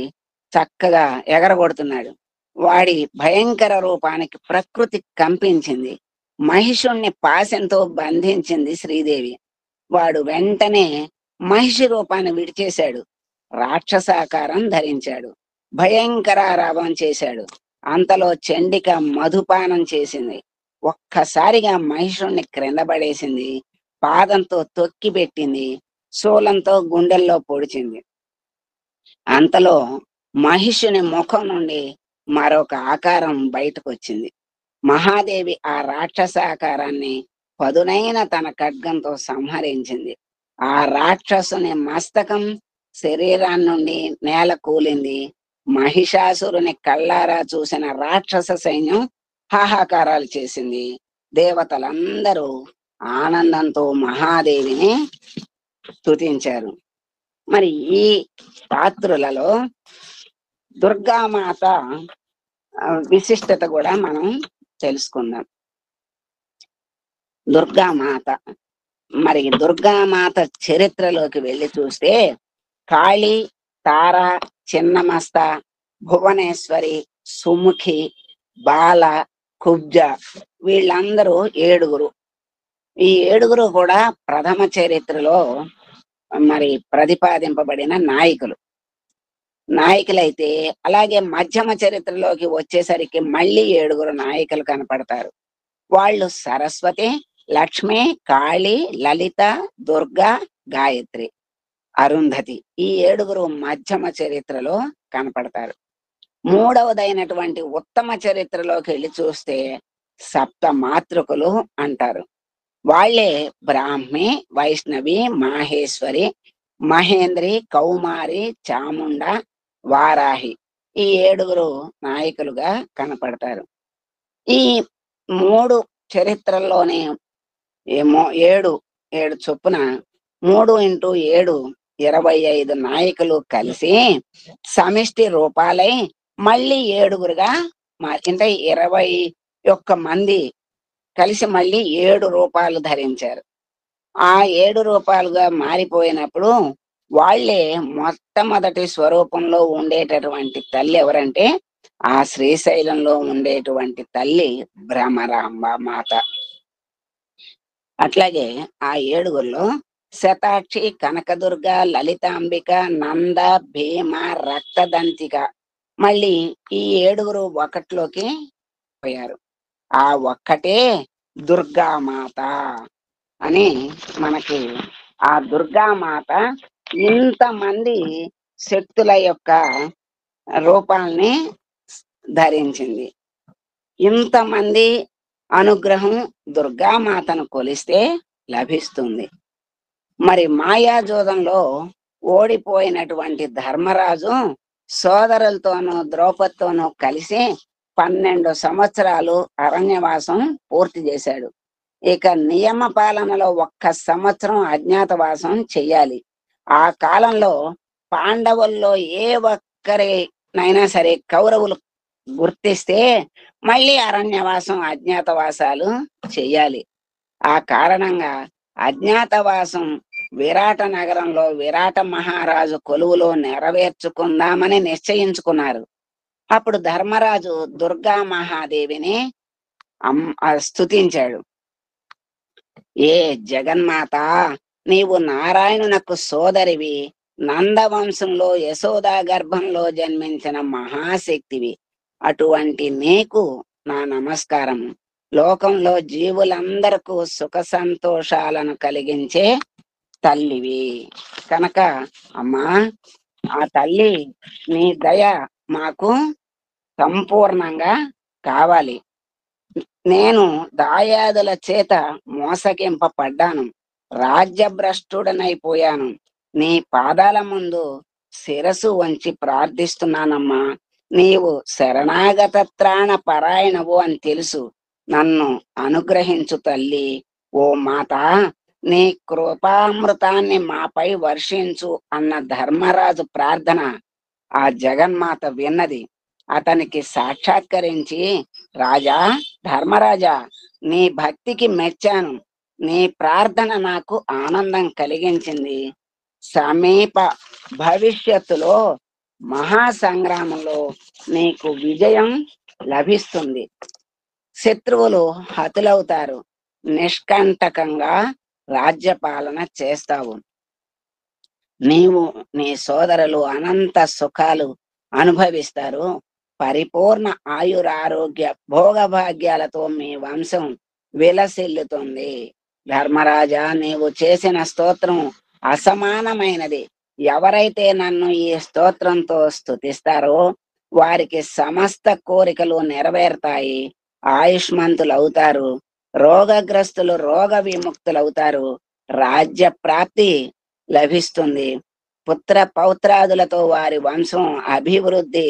చక్కగా ఎగరగొడుతున్నాడు. వాడి భయంకర రూపానికి ప్రకృతి కంపించింది. మహిషుణ్ణి పాశంతో బంధించింది శ్రీదేవి. వాడు వెంటనే మహిషి రూపాన్ని విడిచేశాడు. రాక్షసాకారం ధరించాడు. భయంకరారావం చేశాడు. అంతలో చండిక మధుపానం చేసింది. ఒక్కసారిగా మహిషుణ్ణి క్రింద పడేసింది. పాదంతో తొక్కి పెట్టింది. శూలంతో గుండెల్లో పొడిచింది. అంతలో మహిషుని ముఖం నుండి మరొక ఆకారం బయటకు వచ్చింది. మహాదేవి ఆ రాక్షస ఆకారాన్ని పదునైన తన ఖడ్గంతో సంహరించింది. ఆ రాక్షసుని మస్తకం శరీరాన్ని నుండి నేల కూలింది. మహిషాసురుని కళ్ళారా చూసిన రాక్షస సైన్యం హాహాకారాలు చేసింది. దేవతలందరూ ఆనందంతో మహాదేవిని స్తుతించారు. మరి ఈ పాత్రులలో దుర్గామాత విశిష్టత కూడా మనం తెలుసుకుందాం. దుర్గామాత, మరి దుర్గామాత చరిత్రలోకి వెళ్ళి చూస్తే కాళీ, తార, చిన్నమస్త, భువనేశ్వరి, సుముఖి, బాల, కుబ్జ వీళ్ళందరూ 7. ఈ 7 కూడా ప్రథమ చరిత్రలో మరి ప్రతిపాదింపబడిన నాయకులైతే, అలాగే మధ్యమ చరిత్రలోకి వచ్చేసరికి మళ్ళీ 7 నాయకులు కనపడతారు. వాళ్ళు సరస్వతి, లక్ష్మి, కాళి, లలిత, దుర్గా, గాయత్రి, అరుంధతి. ఈ 7 మధ్యమ చరిత్రలో కనపడతారు. మూడవదైనటువంటి ఉత్తమ చరిత్రలోకి వెళ్ళి చూస్తే సప్త మాతృకులు అంటారు. వాళ్ళే బ్రాహ్మి, వైష్ణవి, మాహేశ్వరి, మహేంద్రి, కౌమారి, చాముండ, వారాహి. ఈ 7 నాయకులుగా కనపడతారు. ఈ 3 చరిత్రల్లోనే ఏమో 7 చొప్పున 3 × 7 25 నాయకులు కలిసి సమిష్టి రూపాలై మళ్ళీ 7గా అంటే 21 మంది కలిసి మళ్ళీ 7 రూపాలు ధరించారు. ఆ 7 రూపాలుగా మారిపోయినప్పుడు వాళ్ళే మొట్టమొదటి స్వరూపంలో ఉండేటటువంటి తల్లి ఎవరంటే ఆ శ్రీశైలంలో ఉండేటువంటి తల్లి భ్రమరాంబ మాత. అట్లాగే ఆ 7లో శతాక్షి, కనకదుర్గ, లలితాంబిక, నంద, భీమ, రక్తదంతిక. మళ్ళీ ఈ 7 ఒకటిలోకి పోయారు. ఆ ఒక్కటే దుర్గామాత అని మనకి ఆ దుర్గామాత ఇంతమంది శక్తుల యొక్క రూపాల్ని ధరించింది. ఇంతమంది అనుగ్రహం దుర్గామాతను కొలిస్తే లభిస్తుంది. మరి మాయాజోదంలో ఓడిపోయినటువంటి ధర్మరాజు సోదరులతోనూ ద్రౌపదితోనూ కలిసి 12 సంవత్సరాలు అరణ్యవాసం పూర్తి చేశాడు. ఇక నియమ పాలనలో 1 సంవత్సరం అజ్ఞాతవాసం చెయ్యాలి. ఆ కాలంలో పాండవుల్లో ఏ ఒక్కరినైనా సరే కౌరవులు గుర్తిస్తే మళ్ళీ అరణ్యవాసం, అజ్ఞాతవాసాలు చెయ్యాలి. ఆ కారణంగా అజ్ఞాతవాసం విరాట నగరంలో విరాట మహారాజు కొలువులో నెరవేర్చుకుందామని నిశ్చయించుకున్నారు. అప్పుడు ధర్మరాజు దుర్గా మహాదేవిని స్తుతించాడు. ఏ జగన్మాత, నీవు నారాయణునకు సోదరివి, నందవంశంలో యశోదా గర్భంలో జన్మించిన మహాశక్తివి. అటువంటి నీకు నా నమస్కారం. లోకంలో జీవులందరకు సుఖ సంతోషాలను కలిగించే తల్లివి కనుక అమ్మా, ఆ తల్లి నీ దయ మాకు సంపూర్ణంగా కావాలి. నేను దాయాదుల చేత మోసగింపబడ్డాను, రాజ్యభ్రష్టుడనైపోయాను. నీ పాదాల ముందు శిరసు వంచి ప్రార్థిస్తున్నానమ్మా. నీవు శరణాగత త్రాణ పరాయణవు అని తెలుసు. నన్ను అనుగ్రహించు తల్లి. ఓ మాత, నీ కృపామృతాన్ని మాపై వర్షించు అన్న ధర్మరాజు ప్రార్థన ఆ జగన్మాత విన్నది. అతనికి సాక్షాత్కరించి, రాజా, ధర్మరాజా, నీ భక్తికి మెచ్చాను. నీ ప్రార్థన నాకు ఆనందం కలిగించింది. సమీప భవిష్యత్తులో మహాసంగ్రామంలో నీకు విజయం లభిస్తుంది. శత్రువులు హతులవుతారు. నిష్కంటకంగా రాజ్యపాలన చేస్తావు. నీవు నీ సోదరులు అనంత సుఖాలు అనుభవిస్తారు. పరిపూర్ణ ఆయురారోగ్య భోగభాగ్యాలతో మీ వంశం విలసిల్లుతుంది. ధర్మరాజా, నీవు చేసిన స్తోత్రం అసమానమైనది. ఎవరైతే నన్ను ఈ స్తోత్రంతో స్తుతిస్తారో వారికి సమస్త కోరికలు నెరవేరుతాయి. ఆయుష్మంతులు అవుతారు. రోగగ్రస్తులు రోగ విముక్తులవుతారు. రాజ్య ప్రాప్తి లభిస్తుంది. పుత్ర పౌత్రాదులతో వారి వంశం అభివృద్ధి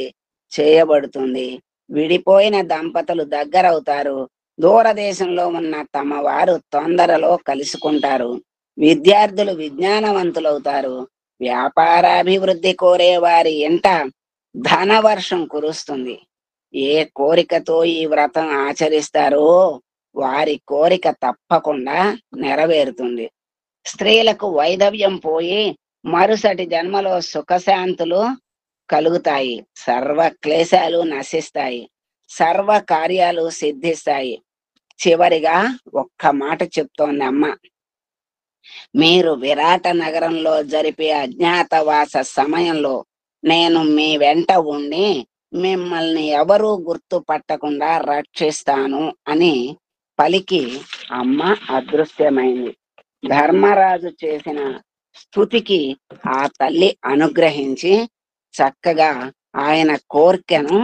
చేయబడుతుంది. విడిపోయిన దంపతులు దగ్గరవుతారు. దూరదేశంలో ఉన్న తమ వారు తొందరలో కలుసుకుంటారు. విద్యార్థులు విజ్ఞానవంతులవుతారు. వ్యాపారాభివృద్ధి కోరే వారి ఇంట ధనవర్షం కురుస్తుంది. ఏ కోరికతో ఈ వ్రతం ఆచరిస్తారో వారి కోరిక తప్పకుండా నెరవేరుతుంది. స్త్రీలకు వైధవ్యం పోయి మరుసటి జన్మలో సుఖశాంతులు కలుగుతాయి. సర్వ క్లేశాలు నశిస్తాయి. సర్వ కార్యాలు సిద్ధిస్తాయి. చివరిగా ఒక్క మాట చెప్తోంది అమ్మ. మీరు విరాట నగరంలో జరిపే అజ్ఞాతవాస సమయంలో నేను మీ వెంట ఉండి మిమ్మల్ని ఎవరూ గుర్తుపట్టకుండా రక్షిస్తాను అని పలికి అమ్మ అదృశ్యమైంది. ధర్మరాజు చేసిన స్తుతికి ఆ తల్లి అనుగ్రహించి చక్కగా ఆయన కోరికను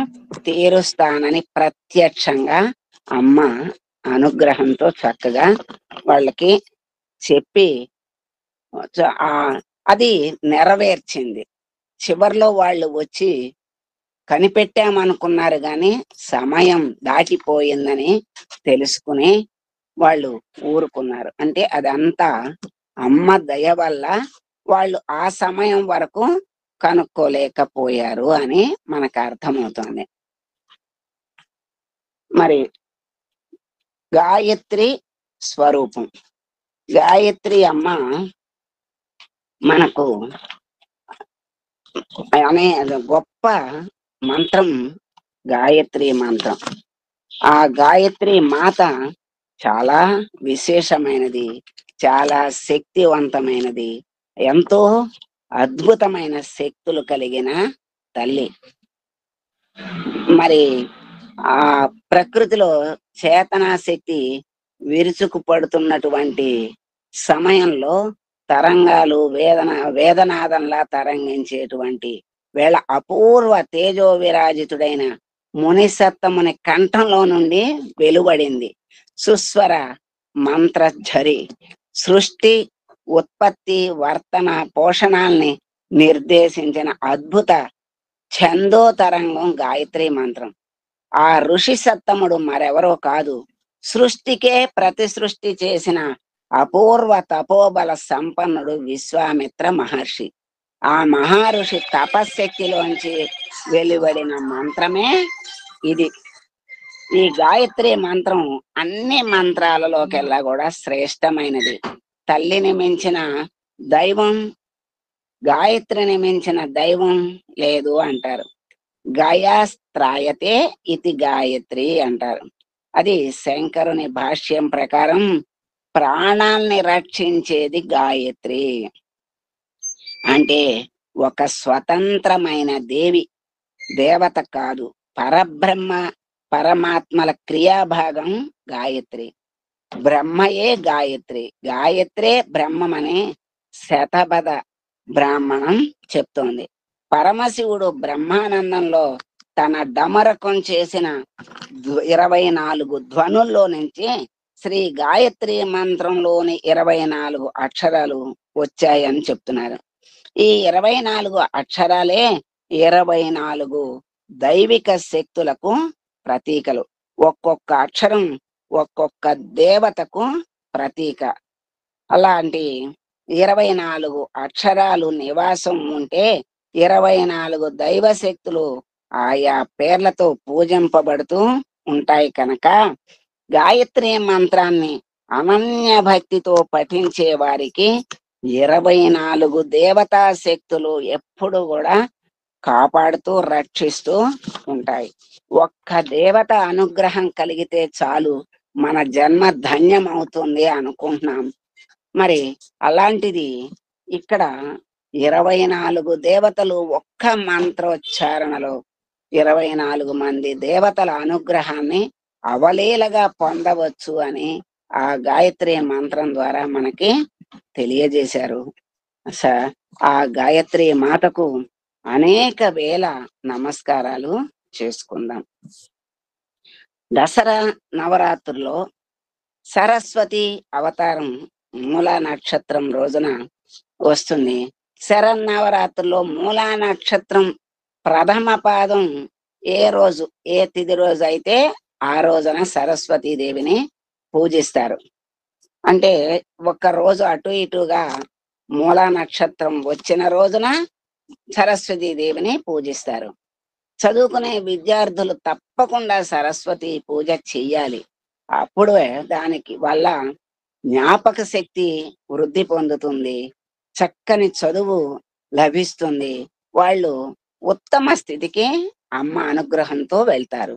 తీరుస్తానని ప్రత్యక్షంగా అమ్మ అనుగ్రహంతో చక్కగా వాళ్ళకి చెప్పి అది నెరవేర్చింది. చివర్లో వాళ్ళు వచ్చి కనిపెట్టామనుకున్నారు, కానీ సమయం దాటిపోయిందని తెలుసుకుని వాళ్ళు ఊరుకున్నారు. అంటే అదంతా అమ్మ దయ వల్ల వాళ్ళు ఆ సమయం వరకు కనుక్కోలేకపోయారు అని మనకు అర్థమవుతుంది. మరి గాయత్రి స్వరూపం, గాయత్రి అమ్మ మనకు అనే గొప్ప మంత్రం గాయత్రి మంత్రం. ఆ గాయత్రి మాత చాలా విశేషమైనది, చాలా శక్తివంతమైనది, ఎంతో అద్భుతమైన శక్తులు కలిగిన తల్లి. మరి ఆ ప్రకృతిలో చేతనా శక్తి విరుచుకుపడుతున్నటువంటి సమయంలో తరంగాలు వేదనాదంలా తరంగించేటువంటి వేళ అపూర్వ తేజో విరాజితుడైన మునిసత్తముని కంఠంలో నుండి వెలువడింది సుస్వర మంత్రఝరి. సృష్టి, ఉత్పత్తి, వర్తన, పోషణాల్ని నిర్దేశించిన అద్భుత ఛందో తరంగం గాయత్రి మంత్రం. ఆ ఋషి సత్తముడు మరెవరో కాదు, సృష్టికే ప్రతి సృష్టి చేసిన అపూర్వ తపోబల సంపన్నుడు విశ్వామిత్ర మహర్షి. ఆ మహర్షి తపశక్తిలోంచి వెలువడిన మంత్రమే ఇది. ఈ గాయత్రి మంత్రం అన్ని మంత్రాలలోకెల్లా కూడా శ్రేష్టమైనది. తల్లిని మించిన దైవం, గాయత్రిని మించిన దైవం లేదు అంటారు. గయాస్త్రాయతే ఇది గాయత్రి అంటారు. అది శంకరుని భాష్యం ప్రకారం ప్రాణాల్ని రక్షించేది గాయత్రి. అంటే ఒక స్వతంత్రమైన దేవి, దేవత కాదు, పరబ్రహ్మ పరమాత్మల క్రియాభాగం గాయత్రి. బ్రహ్మయే గాయత్రి, గాయత్రే బ్రహ్మమని శతపథ బ్రాహ్మణం చెప్తోంది. పరమశివుడు బ్రహ్మానందంలో తన డమరకం చేసిన 24 ధ్వనుల్లో నుంచి శ్రీ గాయత్రి మంత్రంలోని 24 అక్షరాలు వచ్చాయని చెప్తున్నారు. ఈ 24 అక్షరాలే 24 దైవిక శక్తులకు ప్రతీకలు. ఒక్కొక్క అక్షరం ఒక్కొక్క దేవతకు ప్రతీక. అలాంటి 24 అక్షరాలు నివాసం ఉంటే 24 దైవ శక్తులు ఆయా పేర్లతో పూజింపబడుతూ ఉంటాయి కనుక గాయత్రి మంత్రాన్ని అనన్య భక్తితో పఠించే వారికి 24 దేవతా శక్తులు ఎప్పుడు కూడా కాపాడుతూ రక్షిస్తూ ఉంటాయి. ఒక్క దేవత అనుగ్రహం కలిగితే చాలు మన జన్మ ధన్యం అవుతుంది అనుకుంటున్నాం. మరి అలాంటిది ఇక్కడ 24 దేవతలు ఒక్క మంత్రోచ్చారణలో 24 మంది దేవతల అనుగ్రహాన్ని అవలీలగా పొందవచ్చు అని ఆ గాయత్రి మంత్రం ద్వారా మనకి తెలియజేశారు. ఆ గాయత్రి మాతకు అనేక వేల నమస్కారాలు చేసుకుందాం. దసరా నవరాత్రుల్లో సరస్వతి అవతారం మూలా నక్షత్రం రోజున వస్తుంది. శరన్నవరాత్రుల్లో మూలా నక్షత్రం ప్రథమ పాదం ఏ రోజు, ఏ తిథి రోజు అయితే ఆ రోజున సరస్వతీ దేవిని పూజిస్తారు. అంటే ఒక్క రోజు అటు ఇటుగా మూలా నక్షత్రం వచ్చిన రోజున సరస్వతీ దేవిని పూజిస్తారు. చదువుకునే విద్యార్థులు తప్పకుండా సరస్వతి పూజ చెయ్యాలి. అప్పుడు దానికి వల్ల జ్ఞాపక శక్తి వృద్ధి పొందుతుంది, చక్కని చదువు లభిస్తుంది, వాళ్ళు ఉత్తమ స్థితికి అమ్మ అనుగ్రహంతో వెళ్తారు.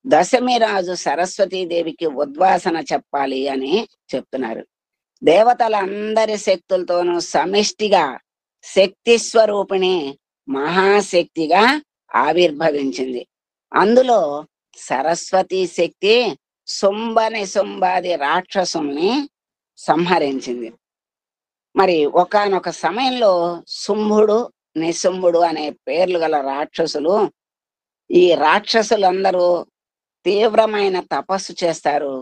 దశమి రాజు సరస్వతీ దేవికి ఉద్వాసన చెప్పాలి అని చెప్తున్నారు. దేవతలందరి శక్తులతోనూ సమిష్టిగా శక్తి స్వరూపిణి మహాశక్తిగా ఆవిర్భవించింది. అందులో సరస్వతి శక్తి శుంభాది రాక్షసుల్ని సంహరించింది. మరి ఒకానొక సమయంలో శుంభుడు నిశుంభుడు అనే పేర్లు గల రాక్షసులు, ఈ రాక్షసులందరూ తీవ్రమైన తపస్సు చేస్తారు.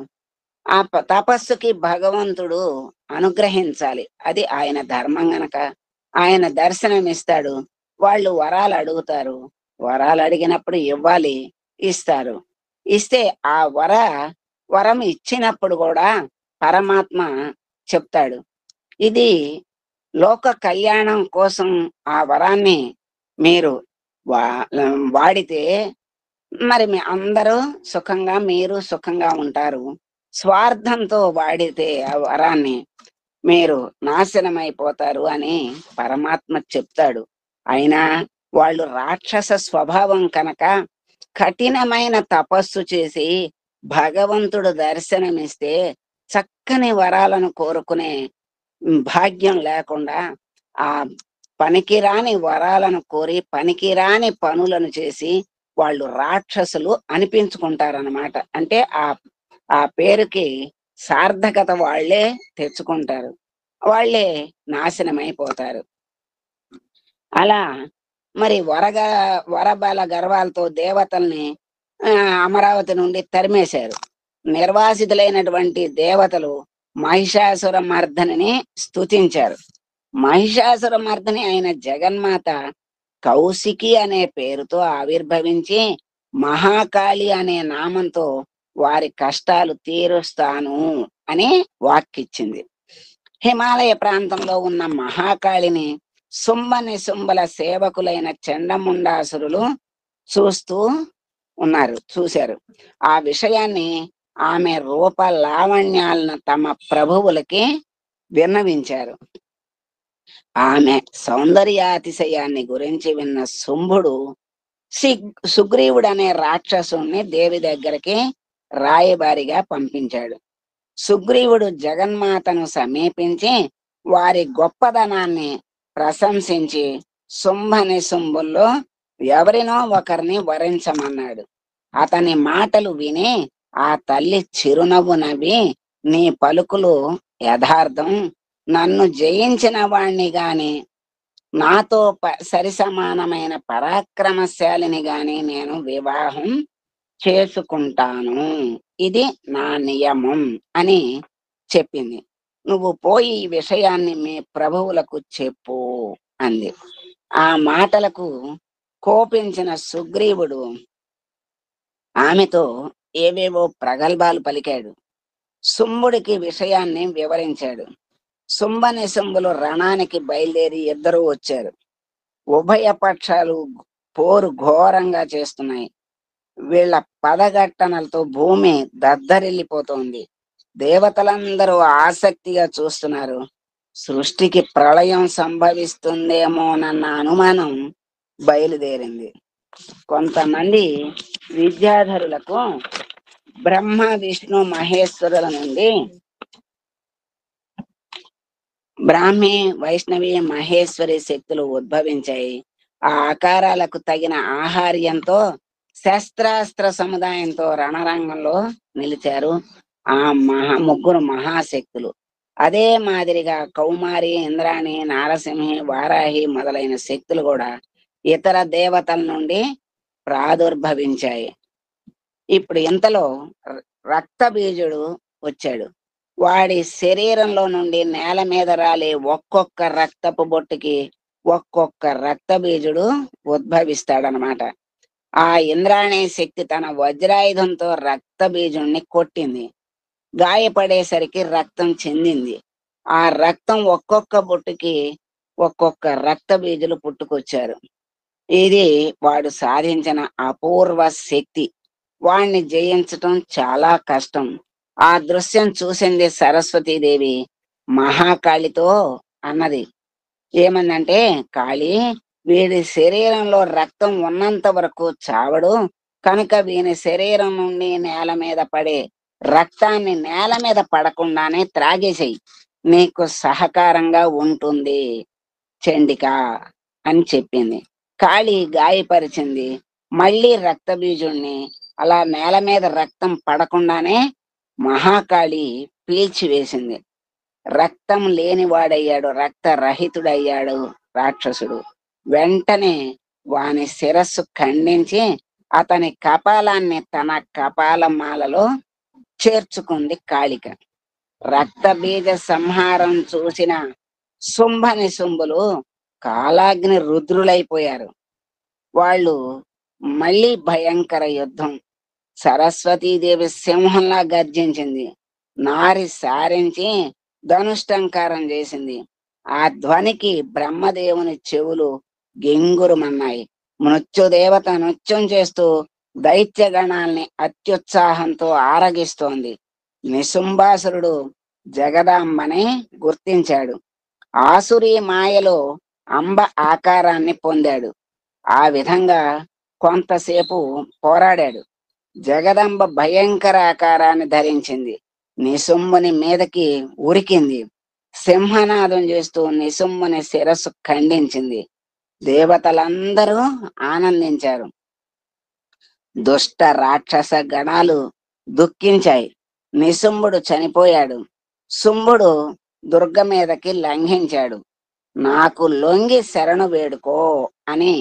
ఆ తపస్సుకి భగవంతుడు అనుగ్రహించాలి, అది ఆయన ధర్మం గనక ఆయన దర్శనమిస్తాడు. వాళ్ళు వరాలు అడుగుతారు, వరాలు అడిగినప్పుడు ఇవ్వాలి, ఇస్తారు. ఇస్తే ఆ వరం ఇచ్చినప్పుడు కూడా పరమాత్మ చెప్తాడు, ఇది లోక కళ్యాణం కోసం ఆ వరాన్ని మీరు వాడితే మరి మీ అందరూ సుఖంగా, మీరు సుఖంగా ఉంటారు. స్వార్థంతో వాడితే ఆ వరాన్ని మీరు నాశనమైపోతారు అని పరమాత్మ చెప్తాడు. అయినా వాళ్ళు రాక్షస స్వభావం కనుక కఠినమైన తపస్సు చేసి భగవంతుడు దర్శనమిస్తే చక్కని వరాలను కోరుకునే భాగ్యం లేకుండా ఆ పనికిరాని వరాలను కోరి పనికిరాని పనులను చేసి వాళ్ళు రాక్షసులు అనిపించుకుంటారన్నమాట. అంటే ఆ పేరుకి సార్థకత వాళ్ళే తెచ్చుకుంటారు, వాళ్ళే నాశనమైపోతారు. అలా మరి వరబల గర్వాలతో దేవతల్ని అమరావతి నుండి తరిమేశారు. నిర్వాసితులైనటువంటి దేవతలు మహిషాసుర మర్దనిని స్తుతించారు. మహిషాసుర మర్దని అయిన జగన్మాత కౌశికి అనే పేరుతో ఆవిర్భవించి మహాకాళి అనే నామంతో వారి కష్టాలు తీరుస్తాను అని వాక్కిచ్చింది. హిమాలయ ప్రాంతంలో ఉన్న మహాకాళిని శుంభల సేవకులైన చండముండాసురులు చూశారు. ఆ విషయాన్ని ఆమె రూప లావణ్యాలను తమ ప్రభువులకి విన్నవించారు. ఆమె సౌందర్యాతిశయాన్ని గురించి విన్న శుంభుడు సుగ్రీవుడు అనే రాక్షసుని దేవి దగ్గరికి రాయబారిగా పంపించాడు. సుగ్రీవుడు జగన్మాతను సమీపించి వారి గొప్పదనాన్ని ప్రశంసించి శుంభుల్లో ఎవరినో ఒకరిని వరించమన్నాడు. అతని మాటలు విని ఆ తల్లి చిరునవ్వు నవ్వి, నీ పలుకులు యథార్థం, నన్ను జయించిన వాణ్ణి గాని నాతో సరి సమానమైన పరాక్రమశాలిని గాని నేను వివాహం చేసుకుంటాను. ఇది నా నియమం అని చెప్పింది. నువ్వు పోయి ఈ విషయాన్ని మీ ప్రభువులకు చెప్పు అంది. ఆ మాటలకు కోపించిన సుగ్రీవుడు ఆమెతో ఏవేవో ప్రగల్భాలు పలికాడు. శుంభుడికి విషయాన్ని వివరించాడు. శుంభ నిశుంభులు రణానికి బయలుదేరి ఇద్దరూ వచ్చారు. ఉభయ పక్షాలు పోరు ఘోరంగా చేస్తున్నాయి. వీళ్ళ పదఘట్టనలతో భూమి దద్దరిల్లిపోతోంది. దేవతలందరూ ఆసక్తిగా చూస్తున్నారు. సృష్టికి ప్రళయం సంభవిస్తుందేమోనన్న అనుమానం బయలుదేరింది. కొంతమంది విద్యాధరులకు బ్రహ్మ విష్ణు మహేశ్వరుల నుండి బ్రాహ్మి వైష్ణవి మహేశ్వరి శక్తులు ఉద్భవించాయి. ఆ ఆకారాలకు తగిన ఆహార్యంతో శస్త్రాస్త్ర సముదాయంతో రణరంగంలో నిలిచారు ఆ ముగ్గురు మహాశక్తులు. అదే మాదిరిగా కౌమారి, ఇంద్రాణి, నారసింహి, వారాహి మొదలైన శక్తులు కూడా ఇతర దేవతల నుండి ప్రాదుర్భవించాయి. ఇప్పుడు ఇంతలో రక్త బీజుడు వచ్చాడు. వాడి శరీరంలో నుండి నేల మీద రాలే ఒక్కొక్క రక్తపు బొట్టుకి ఒక్కొక్క రక్త బీజుడు ఉద్భవిస్తాడనమాట. ఆ ఇంద్రాణి శక్తి తన వజ్రాయుధంతో రక్త బీజుణ్ణి కొట్టింది. గాయపడేసరికి రక్తం చెందింది. ఆ రక్తం ఒక్కొక్క బొట్టుకి ఒక్కొక్క రక్త బీజులు పుట్టుకొచ్చారు. ఇది వాడు సాధించిన అపూర్వ శక్తి. వాణ్ణి జయించటం చాలా కష్టం. ఆ దృశ్యం చూసింది సరస్వతీదేవి మహాకాళితో అన్నది. ఏమందంటే, కాళీ, వీడి శరీరంలో రక్తం ఉన్నంత వరకు చావడు కనుక వీని శరీరం నుండి నేల మీద పడే రక్తాన్ని నేల మీద పడకుండానే త్రాగేసేయి, నీకు సహకారంగా ఉంటుంది చండిక అని చెప్పింది. కాళీ గాయపరిచింది. మళ్ళీ రక్త బీజుణ్ణి అలా నేల మీద రక్తం పడకుండానే మహాకాళి పీల్చివేసింది. రక్తం లేనివాడయ్యాడు, రక్తరహితుడయ్యాడు రాక్షసుడు. వెంటనే వాని శిరస్సు ఖండించి అతని కపాలాన్ని తన కపాలమాలలో చేర్చుకుంది కాళిక. రక్త బీజ సంహారం చూసిన శుంభ నిశుంభులు కాలాగ్ని రుద్రులైపోయారు. వాళ్ళు మళ్ళీ భయంకర యుద్ధం. సరస్వతీదేవి సింహంలా గర్జించింది. నారి సారించి ధనుష్టంకారం చేసింది. ఆ ధ్వనికి బ్రహ్మదేవుని చెవులు గింగురుమన్నాయి. మృత్యుదేవత నృత్యం చేస్తూ దైత్య గణాల్ని అత్యుత్సాహంతో ఆరగిస్తోంది. నిశుంబాసురుడు జగదాంబని గుర్తించాడు. ఆసురీ మాయలో అంబ ఆకారాన్ని పొందాడు. ఆ విధంగా కొంతసేపు పోరాడాడు. జగదంబ భయంకర ఆకారాన్ని ధరించింది. నిశుంభుని మీదకి ఉరికింది. సింహనాదం చేస్తూ నిశుంభుని శిరస్సు ఖండించింది. దేవతలందరూ ఆనందించారు. దుష్ట రాక్షస గణాలు దుఃఖించాయి. నిశుంభుడు చనిపోయాడు. శుంభుడు దుర్గ మీదకి లంఘించాడు. నాకు లొంగి శరణు వేడుకో అని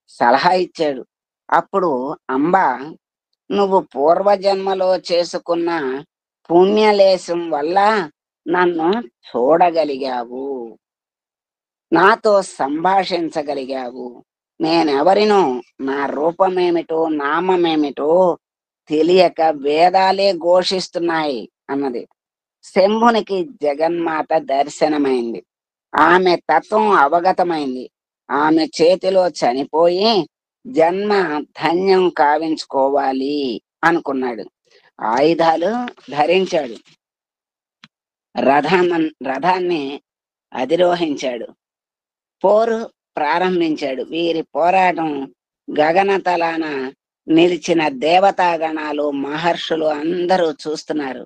సలహా ఇచ్చాడు. అప్పుడు అంబ, నువ్వు పూర్వజన్మలో చేసుకున్న పుణ్యలేశం వల్ల నన్ను చూడగలిగావు, నాతో సంభాషించగలిగావు. నేనెవరినో, నా రూపమేమిటో నామమేమిటో తెలియక వేదాలే ఘోషిస్తున్నాయి అన్నది. శంభునికి జగన్మాత దర్శనమైంది. ఆమె తత్వం అవగతమైంది. ఆమె చేతిలో చనిపోయి జన్మ ధన్యం కావించుకోవాలి అనుకున్నాడు. ఆయుధాలు ధరించాడు. రథాన్ని అధిరోహించాడు. పోరు ప్రారంభించాడు. వీరి పోరాటం గగనతలాన నిలిచిన దేవతాగణాలు, మహర్షులు అందరూ చూస్తున్నారు.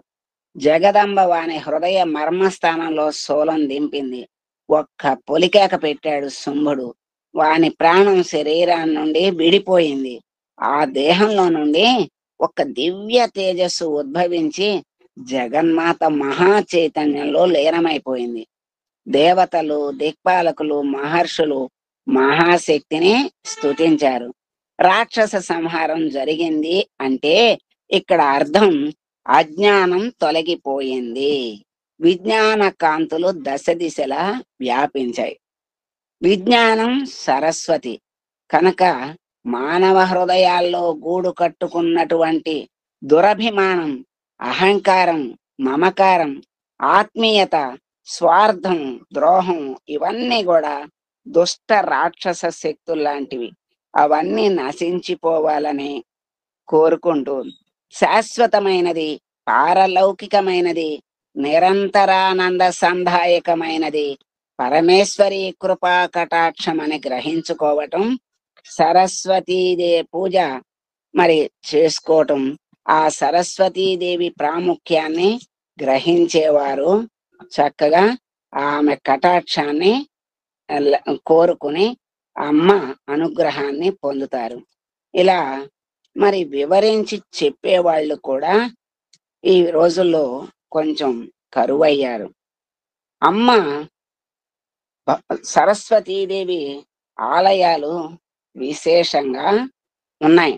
జగదంబ వాని హృదయ మర్మస్థానంలో శూలం దింపింది. ఒక్క పొలికేక పెట్టాడు శుంభుడు. వాని ప్రాణం శరీరాన్ని నుండి విడిపోయింది. ఆ దేహంలో నుండి ఒక దివ్య తేజస్సు ఉద్భవించి జగన్మాత మహా చైతన్యంలో లీనమైపోయింది. దేవతలు, దిక్పాలకులు, మహర్షులు మహాశక్తిని స్తుతించారు. రాక్షస సంహారం జరిగింది అంటే ఇక్కడ అర్థం అజ్ఞానం తొలగిపోయింది. విజ్ఞాన కాంతులు దశ దిశలా వ్యాపించాయి. విజ్ఞానం సరస్వతి కనుక మానవ హృదయాల్లో గూడు కట్టుకున్నటువంటి దురభిమానం, అహంకారం, మమకారం, ఆత్మీయత, స్వార్థం, ద్రోహం ఇవన్నీ కూడా దుష్ట రాక్షస శక్తులు లాంటివి. అవన్నీ నశించిపోవాలని కోరుకుంటూ శాశ్వతమైనది, పారలౌకికమైనది, నిరంతరానంద సంధాయకమైనది పరమేశ్వరి కృపా కటాక్షం అని గ్రహించుకోవటం, సరస్వతీదే పూజ మరి చేసుకోవటం, ఆ సరస్వతీదేవి ప్రాముఖ్యాన్ని గ్రహించేవారు చక్కగా ఆమె కటాక్షాన్ని కోరుకుని అమ్మ అనుగ్రహాన్ని పొందుతారు. ఇలా మరి వివరించి చెప్పేవాళ్ళు కూడా ఈ రోజుల్లో కొంచెం కరువయ్యారు. అమ్మ సరస్వతీదేవి ఆలయాలు విశేషంగా ఉన్నాయి.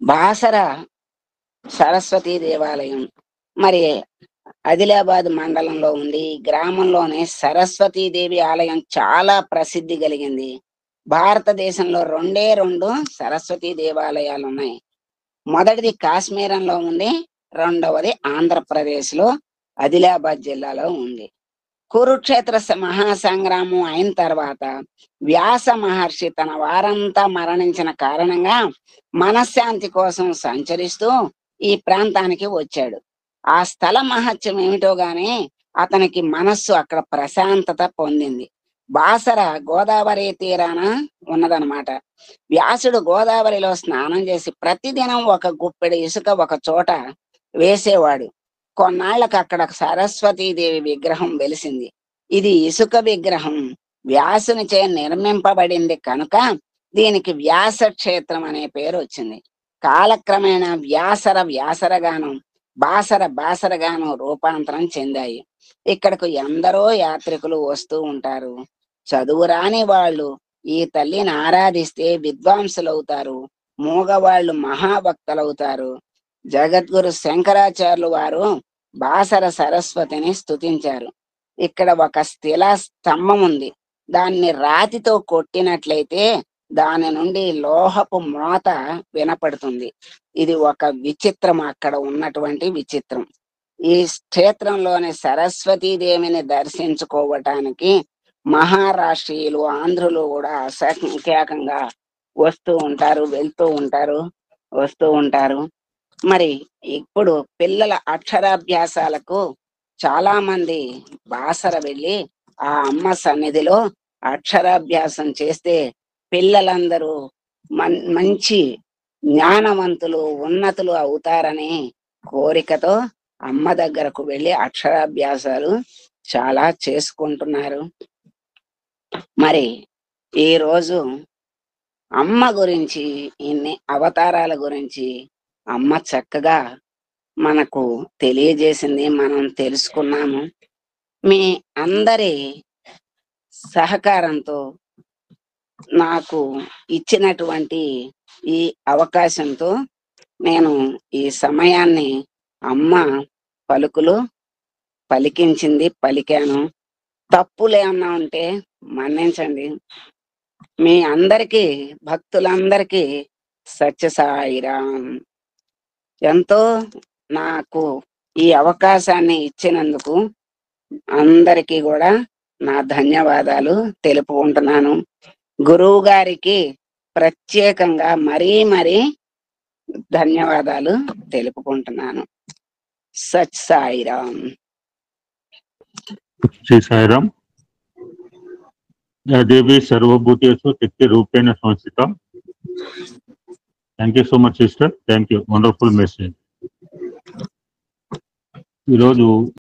బాసర సరస్వతీ దేవాలయం మరి ఆదిలాబాద్ మండలంలో ఉంది. గ్రామంలోనే సరస్వతీదేవి ఆలయం చాలా ప్రసిద్ధి కలిగింది. భారతదేశంలో రెండు సరస్వతీ దేవాలయాలు ఉన్నాయి. మొదటిది కాశ్మీరంలో ఉంది, రెండవది ఆంధ్రప్రదేశ్లో ఆదిలాబాద్ జిల్లాలో ఉంది. కురుక్షేత్ర మహాసంగ్రామం అయిన తర్వాత వ్యాస మహర్షి తన వారంతా మరణించిన కారణంగా మనశ్శాంతి కోసం సంచరిస్తూ ఈ ప్రాంతానికి వచ్చాడు. ఆ స్థల మహత్యం ఏమిటో గాని అతనికి మనస్సు అక్కడ ప్రశాంతత పొందింది. బాసర గోదావరి తీరాన ఉన్నదనమాట. వ్యాసుడు గోదావరిలో స్నానం చేసి ప్రతిదినం ఒక గుప్పెడు ఇసుక ఒక చోట వేసేవాడు. కొన్నాళ్లకు అక్కడ సరస్వతీదేవి విగ్రహం వెలిసింది. ఇది ఇసుక విగ్రహం వ్యాసునిచే నిర్మింపబడింది కనుక దీనికి వ్యాస క్షేత్రం అనే పేరు వచ్చింది. కాలక్రమేణా వ్యాసరగానం, బాసరగానం రూపాంతరం చెందాయి. ఇక్కడకు ఎందరో యాత్రికులు వస్తూ ఉంటారు. చదువురాని వాళ్ళు ఈ తల్లిని ఆరాధిస్తే విద్వాంసులవుతారు, మూగవాళ్ళు మహాభక్తులవుతారు. జగద్గురు శంకరాచార్యులు వారు బాసర సరస్వతిని స్తుతించారు. ఇక్కడ ఒక శిలా స్తంభం ఉంది. దాన్ని రాతితో కొట్టినట్లయితే దాని నుండి లోహపు మోత వినపడుతుంది. ఇది ఒక విచిత్రం, అక్కడ ఉన్నటువంటి విచిత్రం. ఈ క్షేత్రంలోని సరస్వతీదేవిని దర్శించుకోవటానికి మహారాష్ట్రీయులు, ఆంధ్రులు కూడా అసంఖ్యాకంగా వస్తూ ఉంటారు, వెళ్తూ ఉంటారు, వస్తూ ఉంటారు. మరి ఇప్పుడు పిల్లల అక్షరాభ్యాసాలకు చాలా మంది బాసర వెళ్ళి ఆ అమ్మ సన్నిధిలో అక్షరాభ్యాసం చేస్తే పిల్లలందరూ మంచి జ్ఞానవంతులు, ఉన్నతులు అవుతారని కోరికతో అమ్మ దగ్గరకు వెళ్ళి అక్షరాభ్యాసాలు చాలా చేసుకుంటున్నారు. మరి ఈరోజు అమ్మ గురించి, ఇన్ని అవతారాల గురించి అమ్మ చక్కగా మనకు తెలియజేసింది, మనం తెలుసుకున్నాము. మీ అందరి సహకారంతో నాకు ఇచ్చినటువంటి ఈ అవకాశంతో నేను ఈ సమయాన్ని అమ్మ పలుకులు పలికించింది పలికాను. తప్పులేమన్నా ఉంటే మన్నించండి. మీ అందరికీ, భక్తులందరికీ సత్యసాయిరాం. ఎంతో నాకు ఈ అవకాశాన్ని ఇచ్చినందుకు అందరికీ కూడా నా ధన్యవాదాలు తెలుపుకుంటున్నాను. గురువు గారికి ప్రత్యేకంగా మరీ ధన్యవాదాలు తెలుపుకుంటున్నాను. సత్ సాయిరాం. శ్రీ సాయిరామ్. యా దేవి సర్వభూతేషు శక్తి రూపేణ సంస్థిత. Thank you so much sister. Thank you. Wonderful message. ఈరోజు